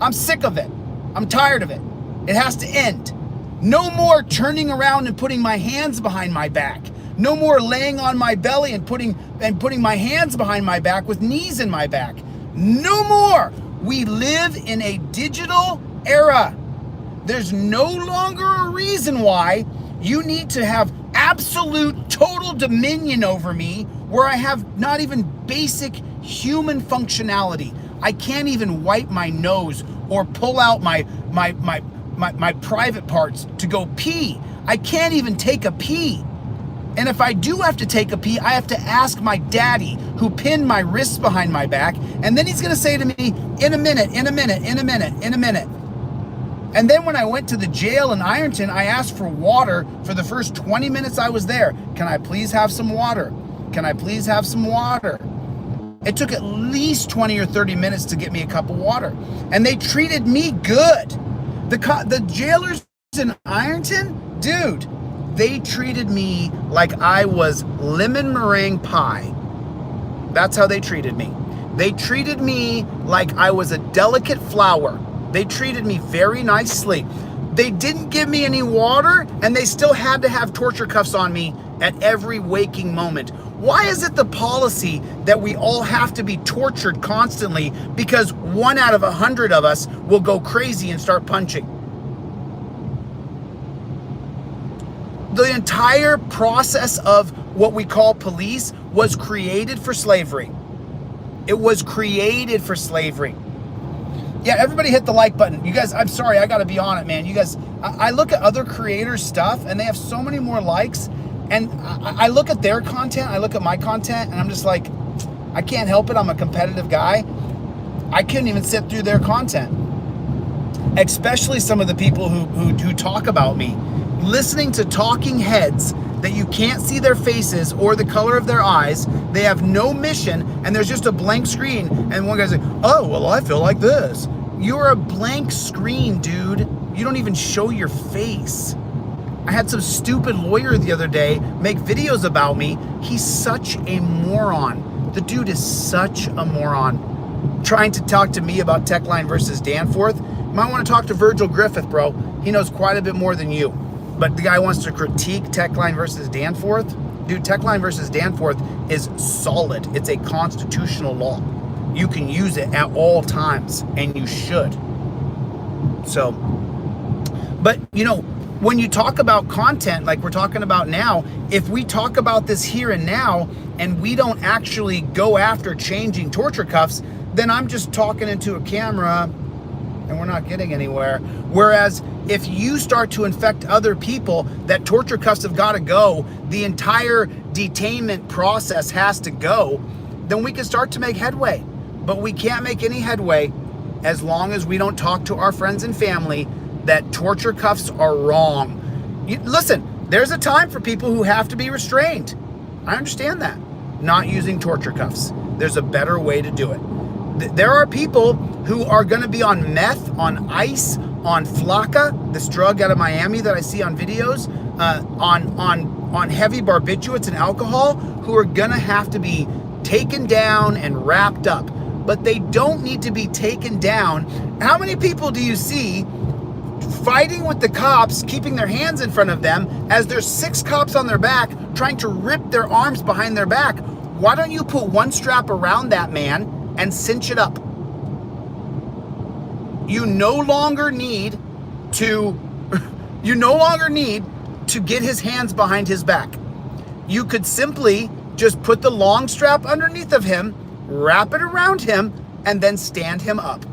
I'm sick of it. I'm tired of it. It has to end. No more turning around and putting my hands behind my back. No more laying on my belly and putting my hands behind my back with knees in my back. No more. We live in a digital era. There's no longer a reason why you need to have absolute total dominion over me where I have not even basic human functionality. I can't even wipe my nose or pull out my private parts to go pee. I can't even take a pee. And if I do have to take a pee, I have to ask my daddy, who pinned my wrists behind my back, and then he's gonna say to me, in a minute, in a minute, in a minute, in a minute. And then when I went to the jail in Ironton, I asked for water for the first 20 minutes I was there. Can I please have some water? Can I please have some water? It took at least 20 or 30 minutes to get me a cup of water. And they treated me good. The jailers in Ironton, dude, they treated me like I was lemon meringue pie. That's how they treated me. They treated me like I was a delicate flower. They treated me very nicely. They didn't give me any water, and they still had to have torture cuffs on me at every waking moment. Why is it the policy that we all have to be tortured constantly because 1 out of 100 of us will go crazy and start punching? The entire process of what we call police was created for slavery. It was created for slavery. Yeah, everybody hit the like button. You guys, I'm sorry, I gotta be on it, man. You guys, I look at other creators' stuff and they have so many more likes, and I look at their content, I look at my content, and I'm just like, I can't help it. I'm a competitive guy. I couldn't even sit through their content. Especially some of the people who talk about me. Listening to talking heads that you can't see their faces or the color of their eyes. They have no mission, and there's just a blank screen, and one guy's like, oh, well, I feel like this. You're a blank screen, dude. You don't even show your face. I had some stupid lawyer the other day make videos about me. He's such a moron. The dude is such a moron. Trying to talk to me about Techline versus Danforth. You might want to talk to Virgil Griffith, bro. He knows quite a bit more than you. But the guy wants to critique Techline versus Danforth. Dude, Techline versus Danforth is solid. It's a constitutional law. You can use it at all times, and you should. So, but you know, when you talk about content like we're talking about now, if we talk about this here and now, and we don't actually go after changing torture cuffs, then I'm just talking into a camera and we're not getting anywhere. Whereas if you start to infect other people, that torture cuffs have got to go, the entire detainment process has to go, then we can start to make headway. But we can't make any headway as long as we don't talk to our friends and family that torture cuffs are wrong. Listen, There's a time for people who have to be restrained. I understand that. Not using torture cuffs. There's a better way to do it. There are people who are going to be on meth, on ice, on Flocka, this drug out of Miami that I see on videos, on heavy barbiturates and alcohol, who are going to have to be taken down and wrapped up. But they don't need to be taken down. How many people do you see fighting with the cops, keeping their hands in front of them as there's 6 cops on their back trying to rip their arms behind their back? Why don't you put one strap around that man and cinch it up? You no longer need to get his hands behind his back. You could simply just put the long strap underneath of him, wrap it around him, and then stand him up.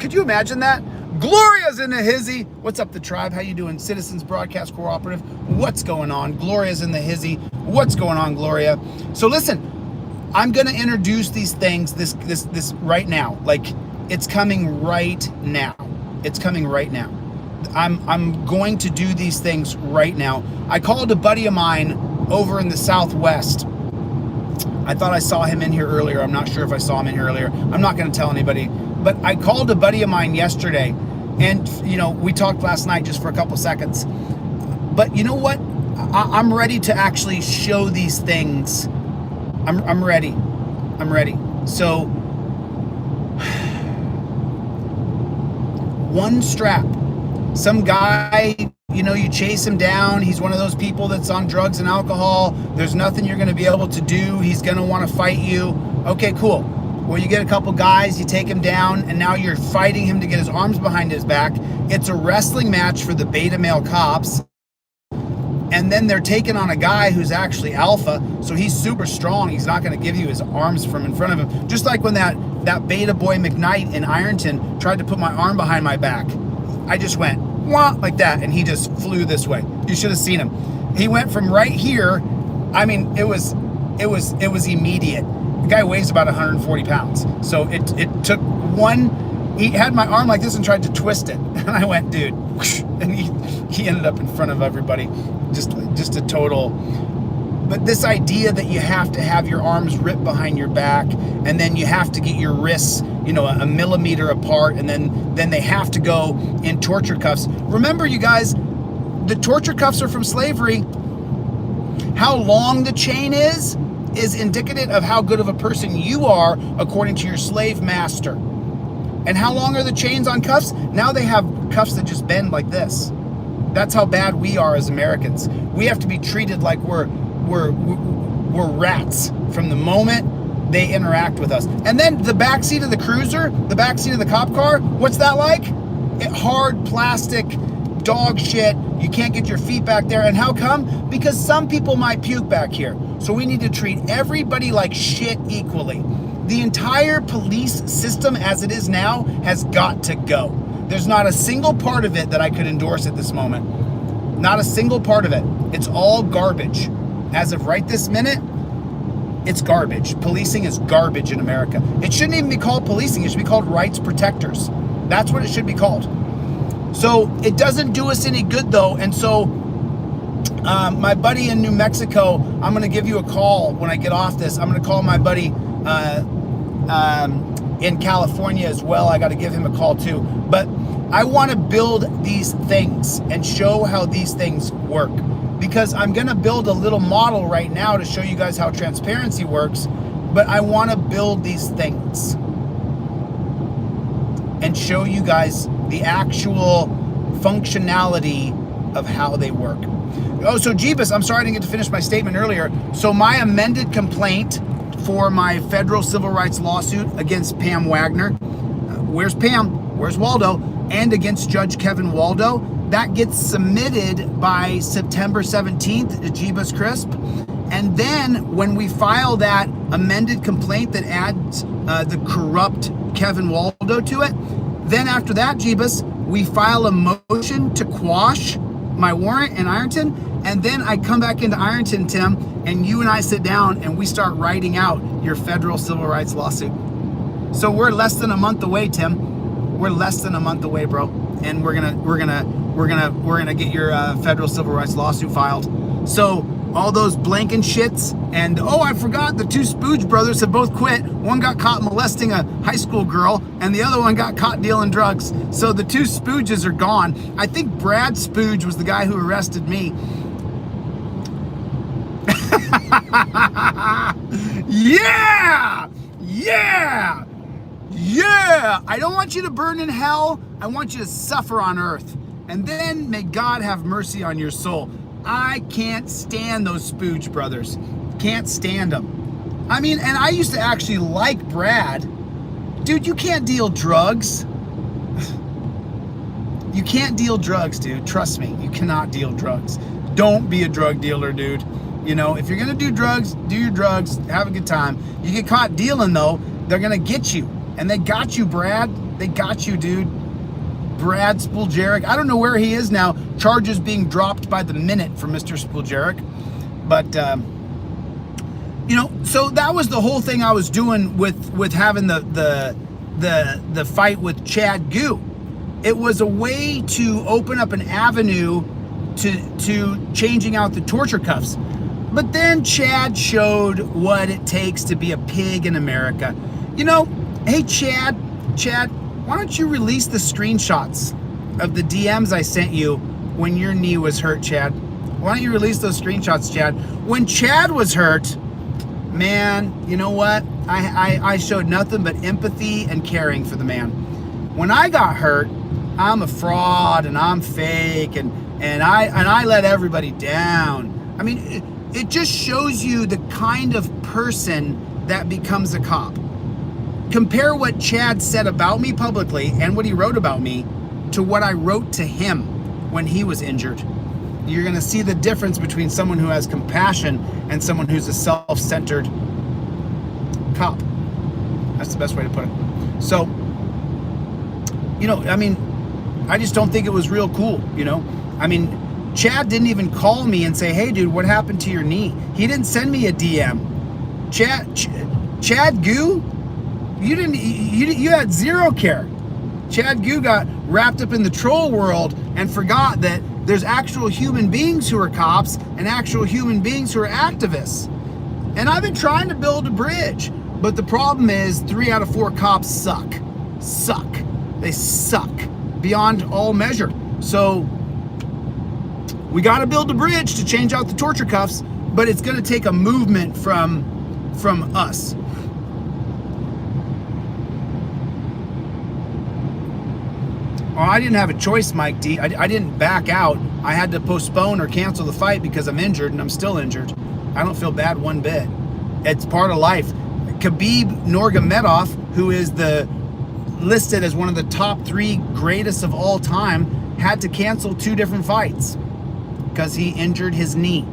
Could you imagine that? Gloria's in the hizzy. What's up, the tribe? How you doing? Citizens Broadcast Cooperative. What's going on? Gloria's in the hizzy. What's going on, Gloria? So listen, I'm gonna introduce these things this right now. Like, it's coming right now. It's coming right now. I'm going to do these things right now. I called a buddy of mine over in the Southwest. I thought I saw him in here earlier. I'm not sure if I saw him in here earlier. I'm not going to tell anybody. But I called a buddy of mine yesterday, and we talked last night just for a couple seconds. But you know what? I'm ready to actually show these things. I'm ready. I'm ready. So one strap. Some guy, you chase him down. He's one of those people that's on drugs and alcohol. There's nothing you're going to be able to do. He's going to want to fight you. Okay, cool. Well, you get a couple guys, you take him down, and now you're fighting him to get his arms behind his back. It's a wrestling match for the beta male cops. And then they're taking on a guy who's actually alpha, so he's super strong. He's not going to give you his arms from in front of him. Just like when that beta boy McKnight in Ironton tried to put my arm behind my back. I just went, wah, like that, and he just flew this way. You should have seen him. He went from right here. I mean, it was immediate. The guy weighs about 140 pounds. So it took one, he had my arm like this and tried to twist it. And I went, dude, whoosh, and he ended up in front of everybody. Just a total. But this idea that you have to have your arms ripped behind your back, and then you have to get your wrists, a millimeter apart, and then they have to go in torture cuffs. Remember, you guys, the torture cuffs are from slavery. How long the chain is indicative of how good of a person you are according to your slave master. And how long are the chains on cuffs? Now they have cuffs that just bend like this. That's how bad we are as Americans. We have to be treated like we're rats from the moment they interact with us. And then the backseat of the cruiser, the backseat of the cop car, what's that like? Hard plastic, dog shit. You can't get your feet back there. And how come? Because some people might puke back here. So we need to treat everybody like shit equally. The entire police system as it is now has got to go. There's not a single part of it that I could endorse at this moment. Not a single part of it. It's all garbage. As of right this minute, it's garbage. Policing is garbage in America. It shouldn't even be called policing. It should be called rights protectors. That's what it should be called. So it doesn't do us any good though. And so my buddy in New Mexico, I'm going to give you a call when I get off this. I'm going to call my buddy in California as well. I got to give him a call too. But I want to build these things and show how these things work, because I'm going to build a little model right now to show you guys how transparency works. But I want to build these things and show you guys the actual functionality of how they work. Oh, so Jeebus, I'm sorry I didn't get to finish my statement earlier. So my amended complaint for my federal civil rights lawsuit against Pam Wagner, where's Pam? Where's Waldo? And against Judge Kevin Waldo, that gets submitted by September 17th to Jeebus Crisp. And then when we file that amended complaint that adds the corrupt Kevin Waldo to it, then after that, Jeebus, we file a motion to quash my warrant in Ironton, and then I come back into Ironton, Tim, and you and I sit down and we start writing out your federal civil rights lawsuit. So we're less than a month away, Tim. We're less than a month away, bro. And we're gonna we're gonna get your federal civil rights lawsuit filed. So all those blanking shits, and oh, I forgot, the two Spooge brothers have both quit. One got caught molesting a high school girl, and the other one got caught dealing drugs. So the two Spooges are gone. I think Brad Spooge was the guy who arrested me. Yeah! Yeah! Yeah! I don't want you to burn in hell. I want you to suffer on earth. And then may God have mercy on your soul. I can't stand those Spooge brothers. Can't stand them. I mean, and I used to actually like Brad. Dude, you can't deal drugs. You can't deal drugs, dude. Trust me, you cannot deal drugs. Don't be a drug dealer, dude. You know, if you're gonna do drugs, do your drugs, have a good time. You get caught dealing though, they're gonna get you. And they got you, Brad. They got you, dude. Brad Spooljeric. I don't know where he is now. Charges being dropped by the minute for Mr. Spooljeric. But, you know, so that was the whole thing I was doing with having the fight with Chad Goo. It was a way to open up an avenue to changing out the torture cuffs. But then Chad showed what it takes to be a pig in America. You know, hey, Chad, why don't you release the screenshots of the DMs I sent you when your knee was hurt, Chad? Why don't you release those screenshots, Chad? When Chad was hurt, man, you know what? I showed nothing but empathy and caring for the man. When I got hurt, I'm a fraud and I'm fake and I let everybody down. I mean, it just shows you the kind of person that becomes a cop. Compare what Chad said about me publicly and what he wrote about me to what I wrote to him when he was injured. You're gonna see the difference between someone who has compassion and someone who's a self-centered cop. That's the best way to put it. So, you know, I mean, I just don't think it was real cool, you know? I mean, Chad didn't even call me and say, hey dude, what happened to your knee? He didn't send me a DM. Chad Goo, you had zero care. Chad Goo got wrapped up in the troll world and forgot that there's actual human beings who are cops and actual human beings who are activists. And I've been trying to build a bridge, but the problem is 3 out of 4 cops suck. They suck beyond all measure. So we got to build a bridge to change out the torture cuffs, but it's going to take a movement from us. Oh, I didn't have a choice, Mike D. I didn't back out. I had to postpone or cancel the fight because I'm injured, and I'm still injured. I don't feel bad one bit. It's part of life. Khabib Nurmagomedov, who is listed as one of the top 3 greatest of all time, had to cancel 2 different fights because he injured his knee.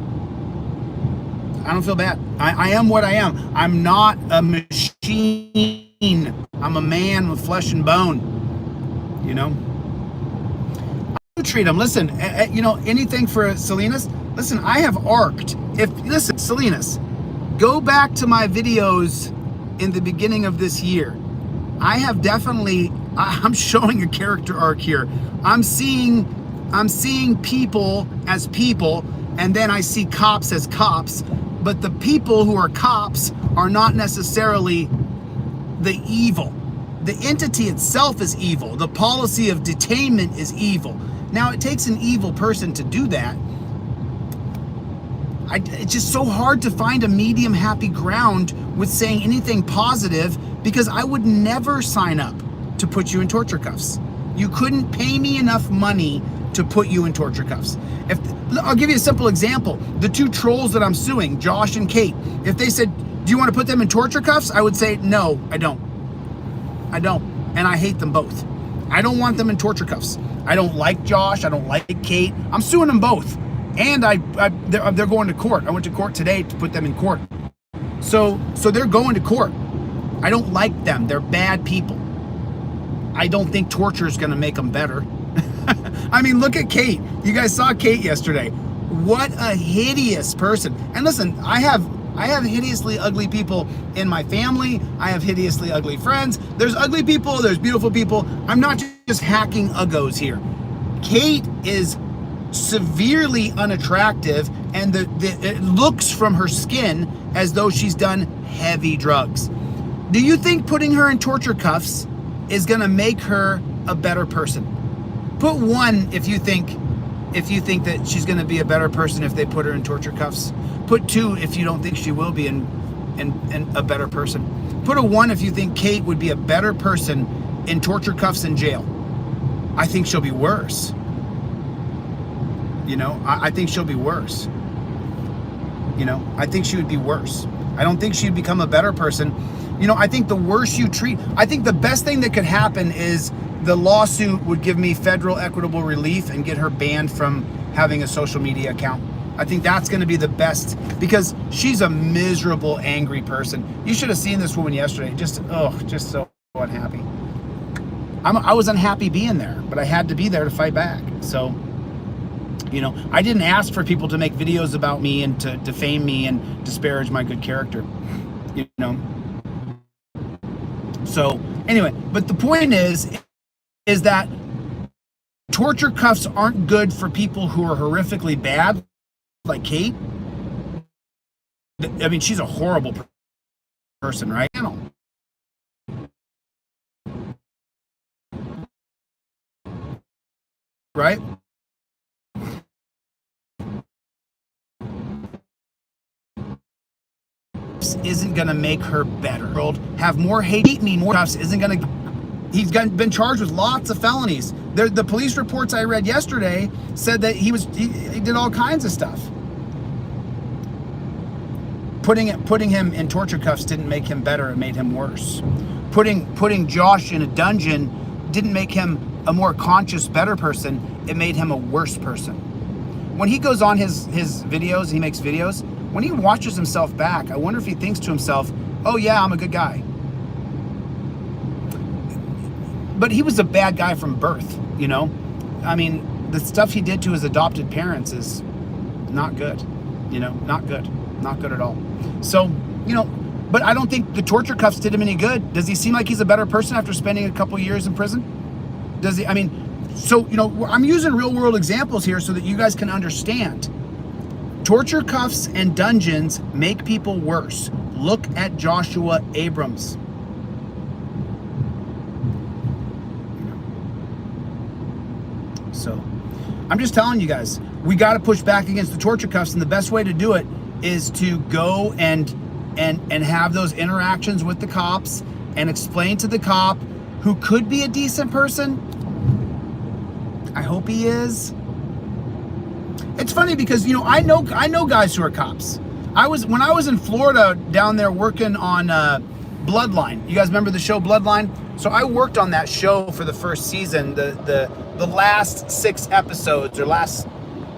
I don't feel bad. I am what I am. I'm not a machine. I'm a man with flesh and bone, you know? I treat him. Listen, you know, anything for Salinas. Listen, I have arced. Listen, Salinas, go back to my videos in the beginning of this year. I have definitely, I'm showing a character arc here. I'm seeing people as people, and then I see cops as cops, but the people who are cops are not necessarily the evil. The entity itself is evil. The policy of detainment is evil. Now, it takes an evil person to do that. It's just so hard to find a medium happy ground with saying anything positive, because I would never sign up to put you in torture cuffs. You couldn't pay me enough money to put you in torture cuffs. I'll give you a simple example. The 2 trolls that I'm suing, Josh and Kate, if they said, do you want to put them in torture cuffs? I would say, no, I don't. And I hate them both. I don't want them in torture cuffs. I don't like Josh. I don't like Kate. I'm suing them both. And they're going to court. I went to court today to put them in court. So they're going to court. I don't like them. They're bad people. I don't think torture is going to make them better. I mean, look at Kate. You guys saw Kate yesterday. What a hideous person. And listen, I have hideously ugly people in my family. I have hideously ugly friends. There's ugly people. There's beautiful people. I'm not just hacking uggos here. Kate is severely unattractive, and it looks from her skin as though she's done heavy drugs. Do you think putting her in torture cuffs is gonna make her a better person? Put 1 if you think that she's gonna be a better person if they put her in torture cuffs. Put 2 if you don't think she will be and a better person. Put a 1 if you think Kate would be a better person in torture cuffs in jail. I think she'll be worse. You know, I think she'll be worse. You know, I think she would be worse. I don't think she'd become a better person. You know, I think the worse you treat, I think the best thing that could happen is the lawsuit would give me federal equitable relief and get her banned from having a social media account. I think that's going to be the best, because she's a miserable, angry person. You should have seen this woman yesterday. Just so unhappy. I was unhappy being there, but I had to be there to fight back. So, you know, I didn't ask for people to make videos about me and to defame me and disparage my good character, you know. So anyway, but the point is that torture cuffs aren't good for people who are horrifically bad, like Kate. I mean, she's a horrible person, right? Right? Isn't gonna make her better. Have more hate me, more cuffs isn't gonna. He's been charged with lots of felonies. The police reports I read yesterday said that he did all kinds of stuff. Putting him in torture cuffs didn't make him better, it made him worse. Putting Josh in a dungeon didn't make him a more conscious, better person, it made him a worse person. When he goes on his videos, he makes videos, when he watches himself back, I wonder if he thinks to himself, oh yeah, I'm a good guy. But he was a bad guy from birth, you know? I mean, the stuff he did to his adopted parents is not good, you know, not good at all. So, you know, but I don't think the torture cuffs did him any good. Does he seem like he's a better person after spending a couple years in prison? Does he? I mean, so, you know, I'm using real world examples here so that you guys can understand. Torture cuffs and dungeons make people worse. Look at Joshua Abrams. So I'm just telling you guys, we got to push back against the torture cuffs, and the best way to do it is to go and have those interactions with the cops and explain to the cop, who could be a decent person. I hope he is. It's funny because, you know, I know guys who are cops. When I was in Florida down there working on Bloodline. You guys remember the show Bloodline? So I worked on that show for the first season. The last 6 episodes, I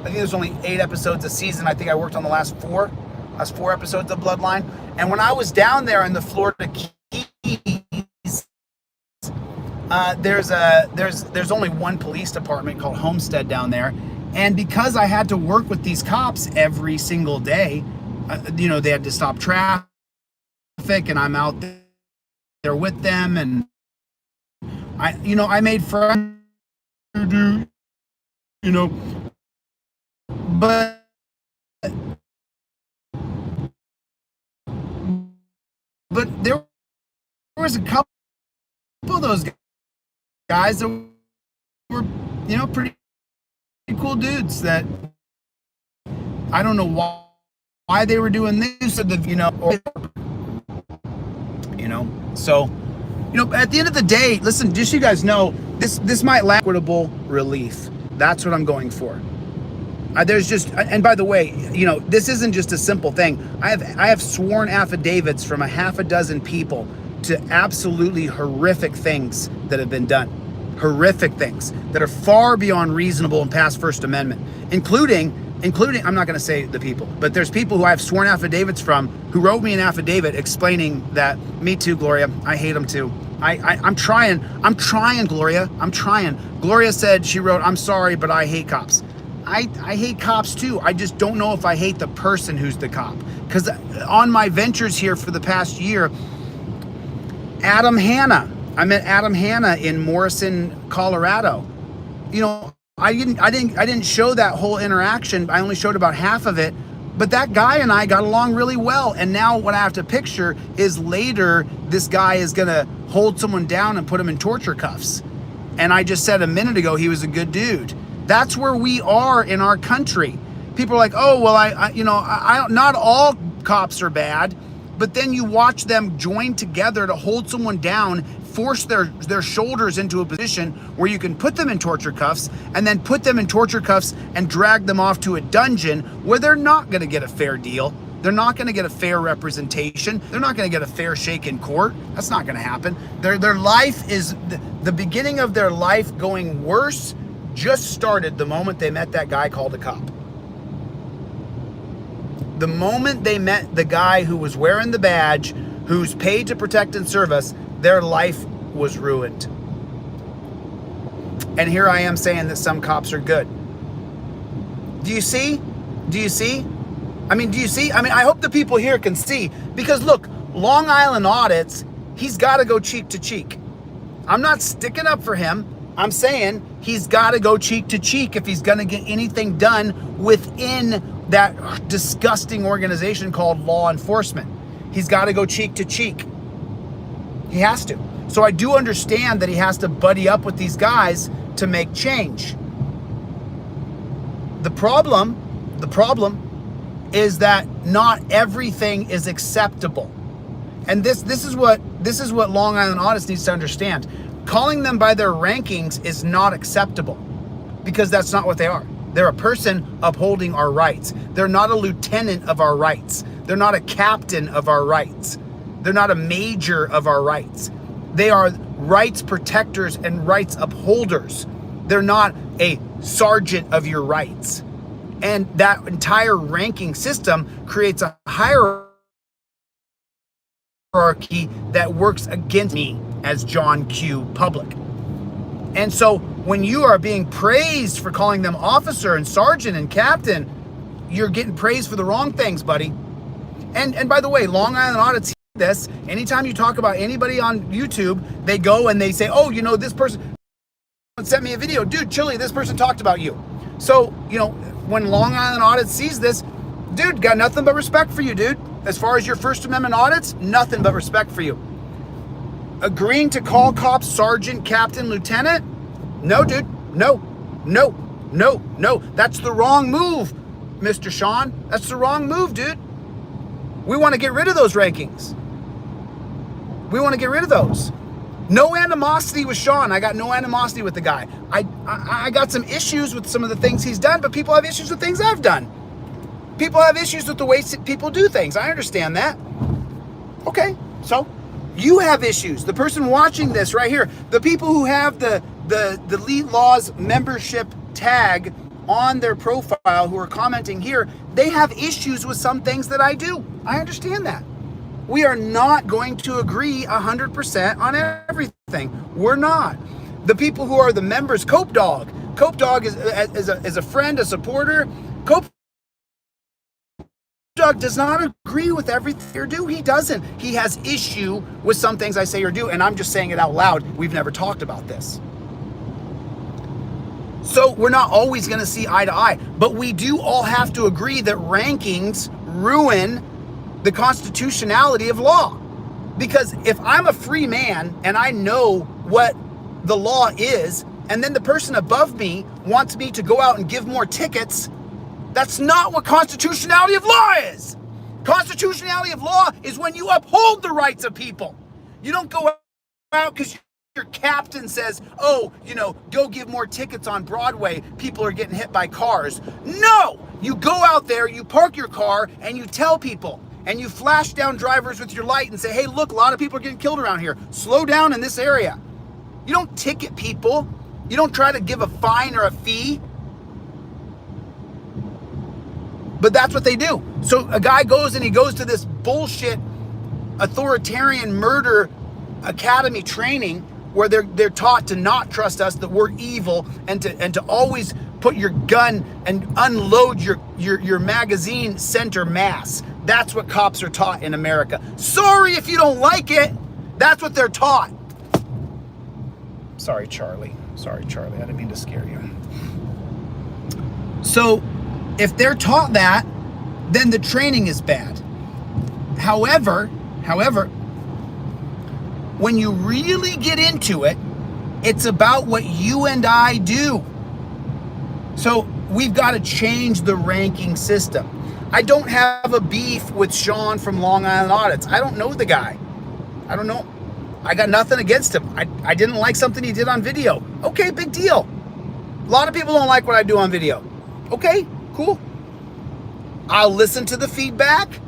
think there's only 8 episodes a season. I think I worked on the last 4 episodes of Bloodline. And when I was down there in the Florida Keys, there's only one police department called Homestead down there. And because I had to work with these cops every single day, you know, they had to stop traffic, and I'm out there with them, and I made friends, you know, but there was a couple of those guys that were, you know, pretty cool dudes that I don't know why they were doing this, or so, you know, at the end of the day, listen, just so you guys know, this might lack equitable relief. That's what I'm going for. There's just, and by the way, you know, this isn't just a simple thing. I have sworn affidavits from a half a dozen people to absolutely horrific things that have been done. Horrific things that are far beyond reasonable and past First Amendment, including, I'm not going to say the people, but there's people who I have sworn affidavits from who wrote me an affidavit explaining that, me too, Gloria, I hate them too. I'm trying, Gloria, I'm trying. Gloria said, she wrote, I'm sorry, but I hate cops. I hate cops too. I just don't know if I hate the person who's the cop. Because on my ventures here for the past year, I met Adam Hanna in Morrison, Colorado. You know, I didn't show that whole interaction. I only showed about half of it. But that guy and I got along really well. And now what I have to picture is later this guy is gonna hold someone down and put him in torture cuffs. And I just said a minute ago he was a good dude. That's where we are in our country. People are like, oh well, I not all cops are bad, but then you watch them join together to hold someone down, force their shoulders into a position where you can put them in torture cuffs and then put them in torture cuffs and drag them off to a dungeon where they're not going to get a fair deal. They're not going to get a fair representation. They're not going to get a fair shake in court. That's not going to happen. Their life is, the beginning of their life going worse just started the moment they met that guy called a cop. The moment they met the guy who was wearing the badge, who's paid to protect and serve us, their life was ruined. And here I am saying that some cops are good. Do you see? Do you see? I mean, do you see? I mean, I hope the people here can see, because look, Long Island audits, he's got to go cheek to cheek. I'm not sticking up for him. I'm saying he's got to go cheek to cheek if he's going to get anything done within that disgusting organization called law enforcement. He's got to go cheek to cheek. He has to. So I do understand that he has to buddy up with these guys to make change. The problem is that not everything is acceptable. And this is what Long Island Audits needs to understand. Calling them by their rankings is not acceptable, because that's not what they are. They're a person upholding our rights. They're not a lieutenant of our rights. They're not a captain of our rights. They're not a major of our rights. They are rights protectors and rights upholders. They're not a sergeant of your rights. And that entire ranking system creates a hierarchy that works against me as John Q. Public. And so when you are being praised for calling them officer and sergeant and captain, you're getting praised for the wrong things, buddy. And by the way, Long Island Audits hear this. Anytime you talk about anybody on YouTube, they go and they say, oh, you know, this person sent me a video. Dude, Chille, this person talked about you. So, you know, when Long Island Audits sees this, dude, got nothing but respect for you, dude. As far as your First Amendment audits, nothing but respect for you. Agreeing to call cops sergeant, captain, lieutenant? No, dude. No. That's the wrong move, Mr. Sean. That's the wrong move, dude. We want to get rid of those rankings. We want to get rid of those. No animosity with Sean. I got no animosity with the guy. I got some issues with some of the things he's done, but people have issues with things I've done. People have issues with the way people do things. I understand that. Okay, so you have issues. The person watching this right here, the people who have the DeletelawZ membership tag on their profile who are commenting here, they have issues with some things that I do. I understand that. We are not going to agree 100% on everything. We're not. The people who are the members, Cope Dog is a friend, a supporter. Cope Dog does not agree with everything you do. He doesn't. He has issue with some things I say or do, and I'm just saying it out loud. We've never talked about this. So we're not always going to see eye to eye, but we do all have to agree that rankings ruin the constitutionality of law. Because if I'm a free man and I know what the law is, and then the person above me wants me to go out and give more tickets, that's not what constitutionality of law is. Constitutionality of law is when you uphold the rights of people. You don't go out because your captain says, oh, you know, go give more tickets on Broadway. People are getting hit by cars. No, you go out there, you park your car, and you tell people, and you flash down drivers with your light and say, hey, look, a lot of people are getting killed around here. Slow down in this area. You don't ticket people. You don't try to give a fine or a fee. But that's what they do. So a guy goes and he goes to this bullshit authoritarian murder academy training where they're taught to not trust us, that we're evil, and to always put your gun and unload your magazine center mass. That's what cops are taught in America. Sorry if you don't like it. That's what they're taught. Sorry, Charlie. Sorry, Charlie, I didn't mean to scare you. So if they're taught that, then the training is bad. However, when you really get into it, it's about what you and I do. So we've got to change the ranking system. I don't have a beef with Sean from Long Island Audits. I don't know the guy. I don't know. I got nothing against him. I didn't like something he did on video. Okay, big deal. A lot of people don't like what I do on video. Okay, cool. I'll listen to the feedback.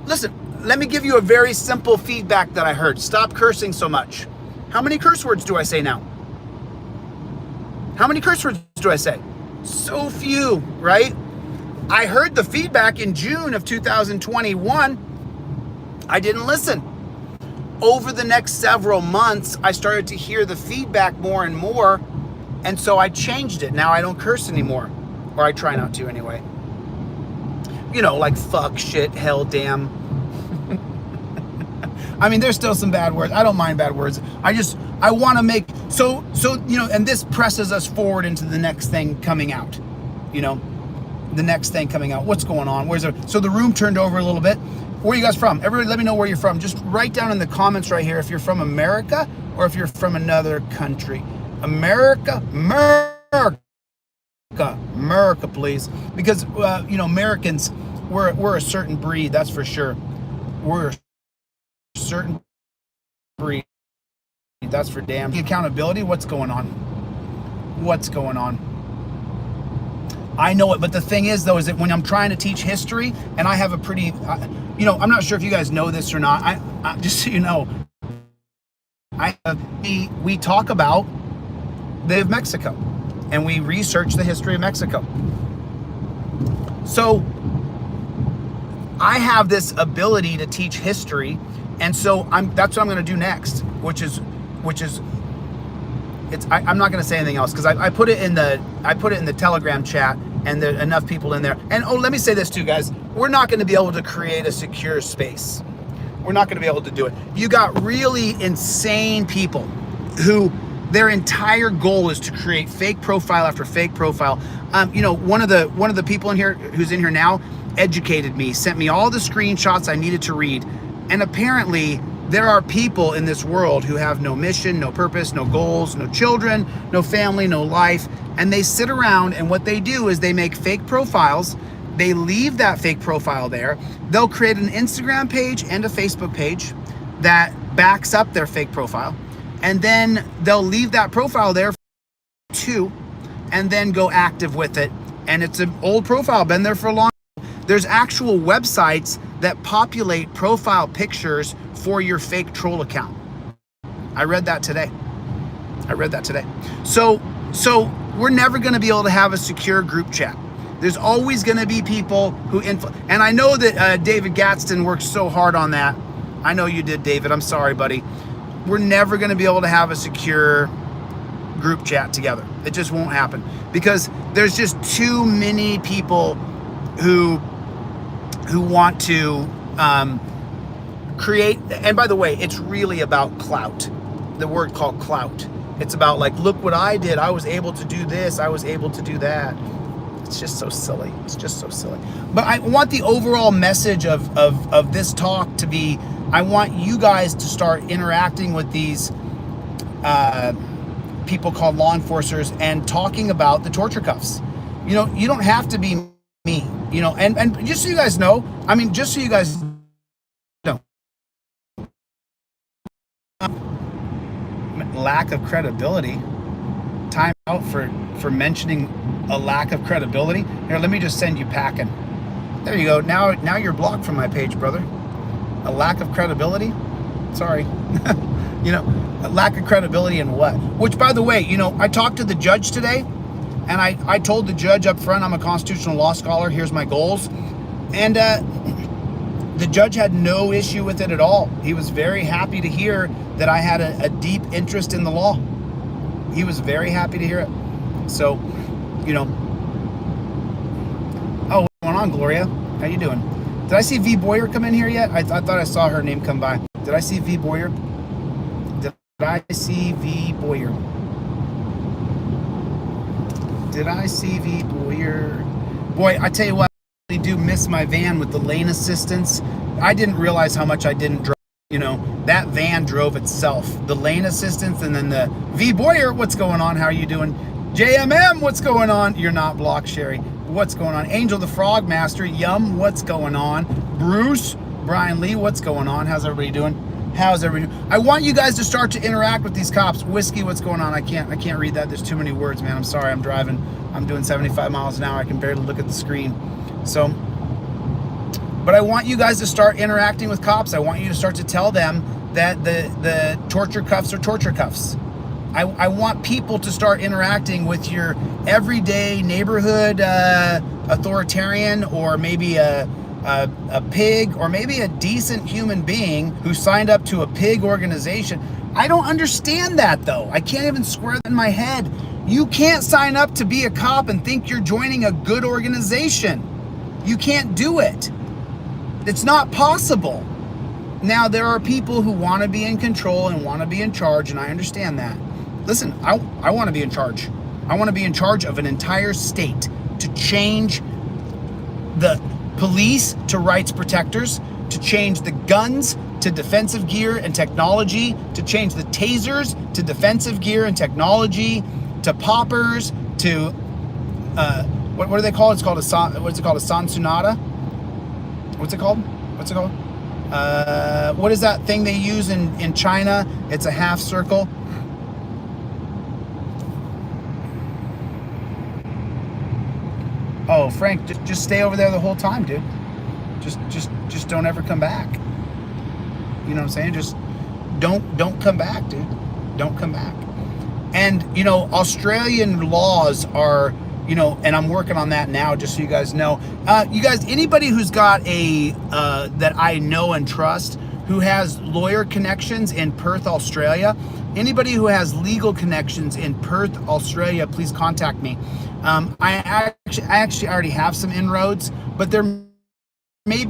Listen, let me give you a very simple feedback that I heard. Stop cursing so much. How many curse words do I say now? How many curse words do I say? So few, right? I heard the feedback in June of 2021. I didn't listen. Over the next several months, I started to hear the feedback more and more, and so I changed it. Now I don't curse anymore, or I try not to anyway. You know, like fuck, shit, hell, damn. I mean, there's still some bad words. I don't mind bad words. I want to make, so, you know, and this presses us forward into the next thing coming out, you know, the next thing coming out. What's going on? So the room turned over a little bit. Where are you guys from? Everybody let me know where you're from. Just write down in the comments right here if you're from America or if you're from another country. America, please. Because, you know, Americans, we're a certain breed, that's for sure. We're a certain breed, that's for damn. Accountability, what's going on? What's going on? I know it, but the thing is, though, is that when I'm trying to teach history, and I have a pretty, you know, I'm not sure if you guys know this or not. I just so you know, we talk about the Mexico, and we research the history of Mexico. So I have this ability to teach history, and so that's what I'm going to do next, which is. I'm not going to say anything else because I put it in the Telegram chat, and there are enough people in there. And oh, let me say this too, guys. We're not going to be able to create a secure space. We're not going to be able to do it. You got really insane people who their entire goal is to create fake profile after fake profile. You know, one of the people in here who's in here now educated me, sent me all the screenshots I needed to read, and apparently there are people in this world who have no mission, no purpose, no goals, no children, no family, no life. And they sit around, and what they do is they make fake profiles. They leave that fake profile there. They'll create an Instagram page and a Facebook page that backs up their fake profile. And then they'll leave that profile there too, and then go active with it. And it's an old profile, been there for a long time. There's actual websites that populate profile pictures for your fake troll account. I read that today. So we're never going to be able to have a secure group chat. There's always going to be people who and I know that David Gadsden worked so hard on that. I know you did, David. I'm sorry, buddy. We're never going to be able to have a secure group chat together. It just won't happen because there's just too many people who want to create. And by the way, it's really about clout. The word called clout. It's about like, look what I did. I was able to do this. I was able to do that. It's just so silly. It's just so silly. But I want the overall message of this talk to be, I want you guys to start interacting with these people called law enforcers and talking about the torture cuffs. You know, you don't have to be me, you know, and just so you guys know, I mean, just so you guys know, lack of credibility, time out for mentioning a lack of credibility. Here, let me just send you packing. There you go. Now you're blocked from my page, brother. A lack of credibility? Sorry. You know, a lack of credibility in what? Which, by the way, you know, I talked to the judge today, and I told the judge up front, I'm a constitutional law scholar, here's my goals. And the judge had no issue with it at all. He was very happy to hear that I had a deep interest in the law. He was very happy to hear it. So, you know. Oh, what's going on, Gloria? How you doing? Did I see V. Boyer come in here yet? I thought I saw her name come by. Did I see V. Boyer? Did I see V. Boyer? Did I see V Boyer? Boy, I tell you what, I really do miss my van with the lane assistance. I didn't realize how much I didn't drive. You know, that van drove itself. The lane assistance, and then the V Boyer, what's going on? How are you doing? JMM, what's going on? You're not blocked, Sherry. What's going on? Angel the Frog Master, Yum, what's going on? Bruce, Brian Lee, what's going on? How's everybody doing? How's everybody doing? I want you guys to start to interact with these cops. Whiskey, what's going on? I can't read that. There's too many words, man. I'm sorry. I'm driving. I'm doing 75 miles an hour. I can barely look at the screen. So, but I want you guys to start interacting with cops. I want you to start to tell them that the torture cuffs are torture cuffs. I want people to start interacting with your everyday neighborhood authoritarian, or maybe a pig, or maybe a decent human being who signed up to a pig organization. I don't understand that, though. I can't even square that in my head. You can't sign up to be a cop and think you're joining a good organization. You can't do it. It's not possible. Now, there are people who want to be in control and want to be in charge, and I understand that. Listen, I want to be in charge. I want to be in charge of an entire state, to change the police to rights protectors, to change the guns to defensive gear and technology, to change the tasers to defensive gear and technology, to poppers, to what do they call it? It's called a what's it called? A Sansunata? What's it called? What's it called? What is that thing they use in China? It's a half circle. Oh, Frank, just stay over there the whole time, dude. Just don't ever come back. You know what I'm saying? Just don't come back, dude. Don't come back. And, you know, Australian laws are, you know, and I'm working on that now, just so you guys know. You guys, anybody who's got a, that I know and trust, who has lawyer connections in Perth, Australia, anybody who has legal connections in Perth, Australia, please contact me. I actually already have some inroads, but there may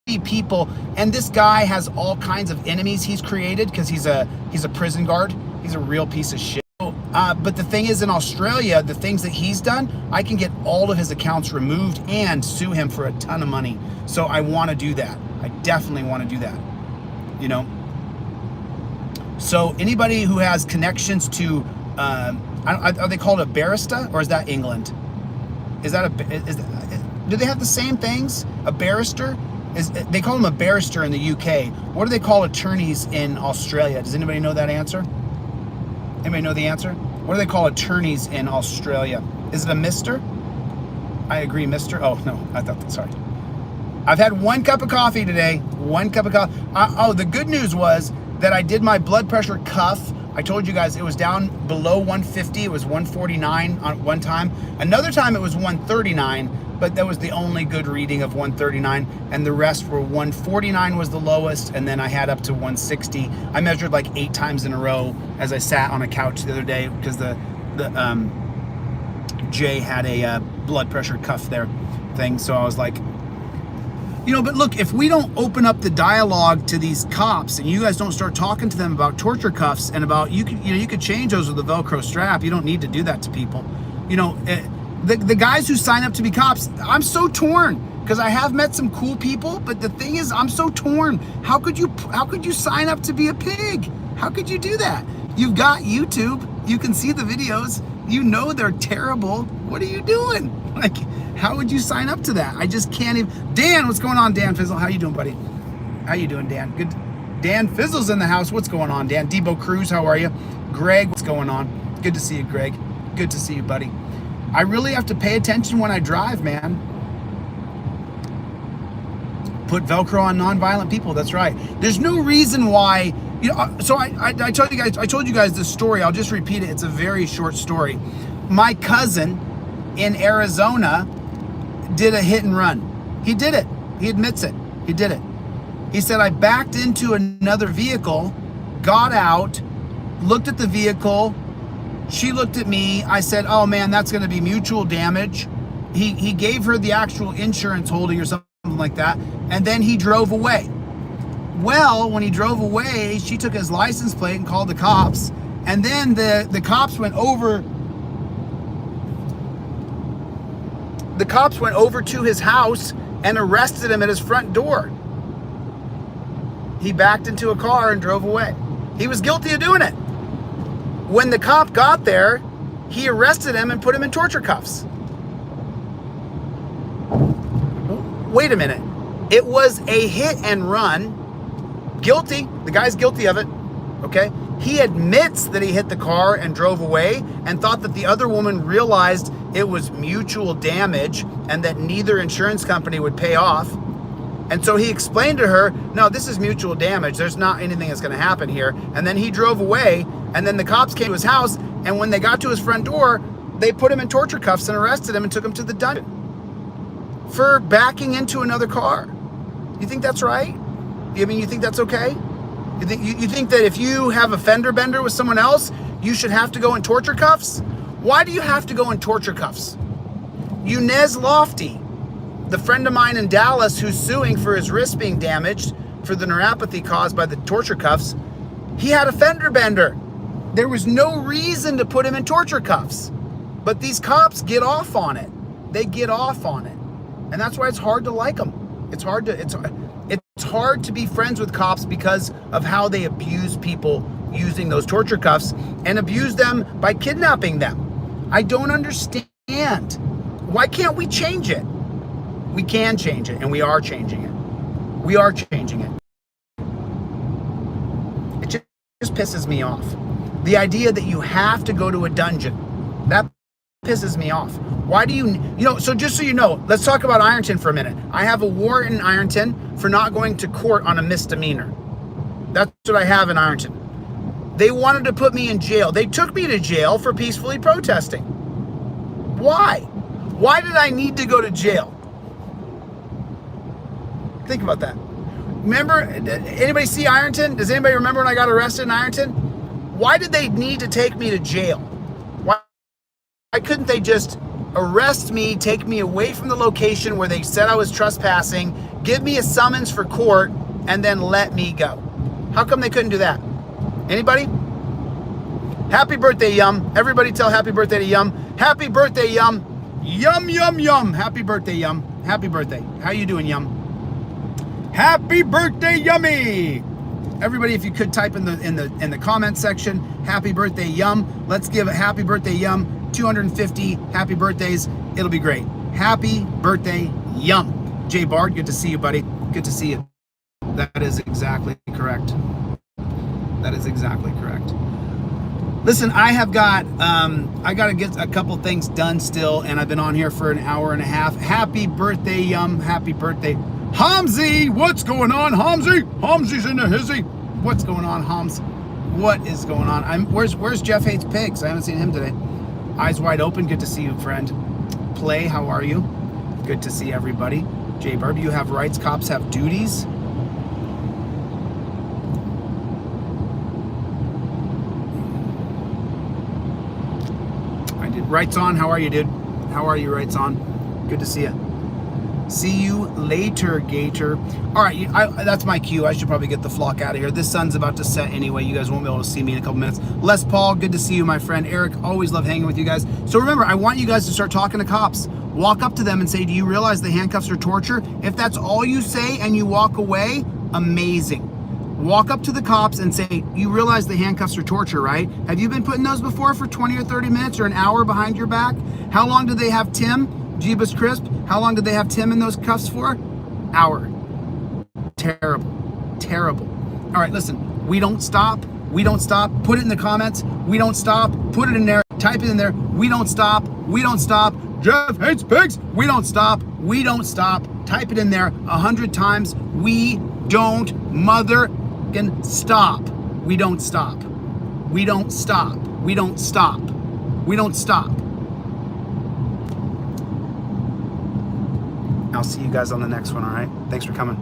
be people, and this guy has all kinds of enemies he's created because he's a prison guard. He's a real piece of shit. But the thing is, in Australia, the things that he's done, I can get all of his accounts removed and sue him for a ton of money. So I want to do that. I definitely want to do that. You know. So anybody who has connections to, are they called a barrister, or is that England? Is that do they have the same things? A barrister? They call them a barrister in the UK. What do they call attorneys in Australia? Does anybody know that answer? Anybody know the answer? What do they call attorneys in Australia? Is it a mister? I agree, mister. Oh, no, I thought that, sorry. I've had 1 cup of coffee today. 1 cup of coffee. Oh, the good news was that I did my blood pressure cuff. I told you guys it was down below 150. It was 149 on one time. Another time it was 139, but that was the only good reading of 139, and the rest were 149 was the lowest, and then I had up to 160. I measured like 8 times in a row as I sat on a couch the other day because the Jay had a blood pressure cuff there thing, so I was like, you know, but look, if we don't open up the dialogue to these cops, and you guys don't start talking to them about torture cuffs and about you could change those with a Velcro strap. You don't need to do that to people. You know, the guys who sign up to be cops, I'm so torn because I have met some cool people, but the thing is, I'm so torn. How could you sign up to be a pig? How could you do that? You've got YouTube. You can see the videos. You know they're terrible. What are you doing? Like, how would you sign up to that? I just can't even. Dan, what's going on, Dan Fizzle? How you doing, buddy? How you doing, Dan? Good. Dan Fizzle's in the house. What's going on, Dan? Debo Cruz, how are you? Greg, what's going on? Good to see you, Greg. Good to see you, buddy. I really have to pay attention when I drive, man. Put Velcro on nonviolent people. That's right. There's no reason why. You know, so I told you guys this story. I'll just repeat it. It's a very short story. My cousin in Arizona did a hit and run. He did it. He admits it. He did it. He said, I backed into another vehicle, got out, looked at the vehicle. She looked at me. I said, oh man, that's going to be mutual damage. He gave her the actual insurance holding or something like that. And then he drove away. Well, when he drove away, she took his license plate and called the cops. And then the cops went over the cops went over to his house and arrested him at his front door. He backed into a car and drove away. He was guilty of doing it. When the cop got there, he arrested him and put him in torture cuffs. Wait a minute. It was a hit and run. Guilty. The guy's guilty of it. Okay? He admits that he hit the car and drove away and thought that the other woman realized it was mutual damage and that neither insurance company would pay off. And so he explained to her, no, this is mutual damage. There's not anything that's going to happen here. And then he drove away, and then the cops came to his house, and when they got to his front door, they put him in torture cuffs and arrested him and took him to the dungeon for backing into another car. You think that's right? I mean, you think that's okay? You think that if you have a fender bender with someone else, you should have to go in torture cuffs? Why do you have to go in torture cuffs? Inez Lofty, the friend of mine in Dallas who's suing for his wrist being damaged for the neuropathy caused by the torture cuffs, he had a fender bender. There was no reason to put him in torture cuffs. But these cops get off on it. They get off on it. And that's why it's hard to like them. It's hard to be friends with cops because of how they abuse people using those torture cuffs and abuse them by kidnapping them. I don't understand. Why can't we change it? We can change it, and we are changing it. We are changing it. It just pisses me off. The idea that you have to go to a dungeon, that pisses me off. Why do you know, so just so you know, let's talk about Ironton for a minute. I have a warrant in Ironton for not going to court on a misdemeanor. That's what I have in Ironton. They wanted to put me in jail. They took me to jail for peacefully protesting. Why? Why did I need to go to jail? Think about that. Remember, anybody see Ironton? Does anybody remember when I got arrested in Ironton? Why did they need to take me to jail? Why couldn't they just arrest me, take me away from the location where they said I was trespassing, give me a summons for court, and then let me go? How come they couldn't do that? Anybody? Happy birthday, Yum. Everybody tell happy birthday to Yum. Happy birthday, Yum. Yum, yum, yum. Happy birthday, Yum. Happy birthday. How you doing, Yum? Happy birthday, Yummy! Everybody, if you could type in the comment section, happy birthday, Yum. Let's give a happy birthday, Yum, 250 happy birthdays. It'll be great. Happy birthday, Yum. Jay Bard, good to see you, buddy. Good to see you. That is exactly correct. That is exactly correct. Listen, I have got, I got to get a couple things done still, and I've been on here for an hour and a half. Happy birthday, Yum. Happy birthday. Hamzi, what's going on, Hamzi? Hamzi's in the hizzy. What's going on, Hams? What is going on? Where's Jeff Hates Pigs? I haven't seen him today. Eyes wide open. Good to see you, friend. Play, how are you? Good to see everybody. Jay Barb, you have rights. Cops have duties. I did. Rights on. How are you, dude? How are you, Rights on? Good to see you. See you later, Gator. All right, that's my cue. I should probably get the flock out of here. This sun's about to set anyway. You guys won't be able to see me in a couple minutes. Les Paul, good to see you, my friend. Eric, always love hanging with you guys. So remember, I want you guys to start talking to cops. Walk up to them and say, do you realize the handcuffs are torture? If that's all you say and you walk away, amazing. Walk up to the cops and say, you realize the handcuffs are torture, right? Have you been putting those before for 20 or 30 minutes or an hour behind your back? How long did they have Tim? Jeebus Crisp, how long did they have Tim in those cuffs for? Hour. Terrible. Terrible. All right, listen, we don't stop. We don't stop. Put it in the comments. We don't stop. Put it in there. Type it in there. We don't stop. We don't stop. Jeff Hates Pigs. We don't stop. We don't stop. Type it in there 100 times. We don't motherfucking stop. We don't stop. We don't stop. We don't stop. We don't stop. I'll see you guys on the next one, all right? Thanks for coming.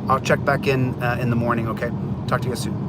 I'll check back in the morning, okay? Talk to you guys soon.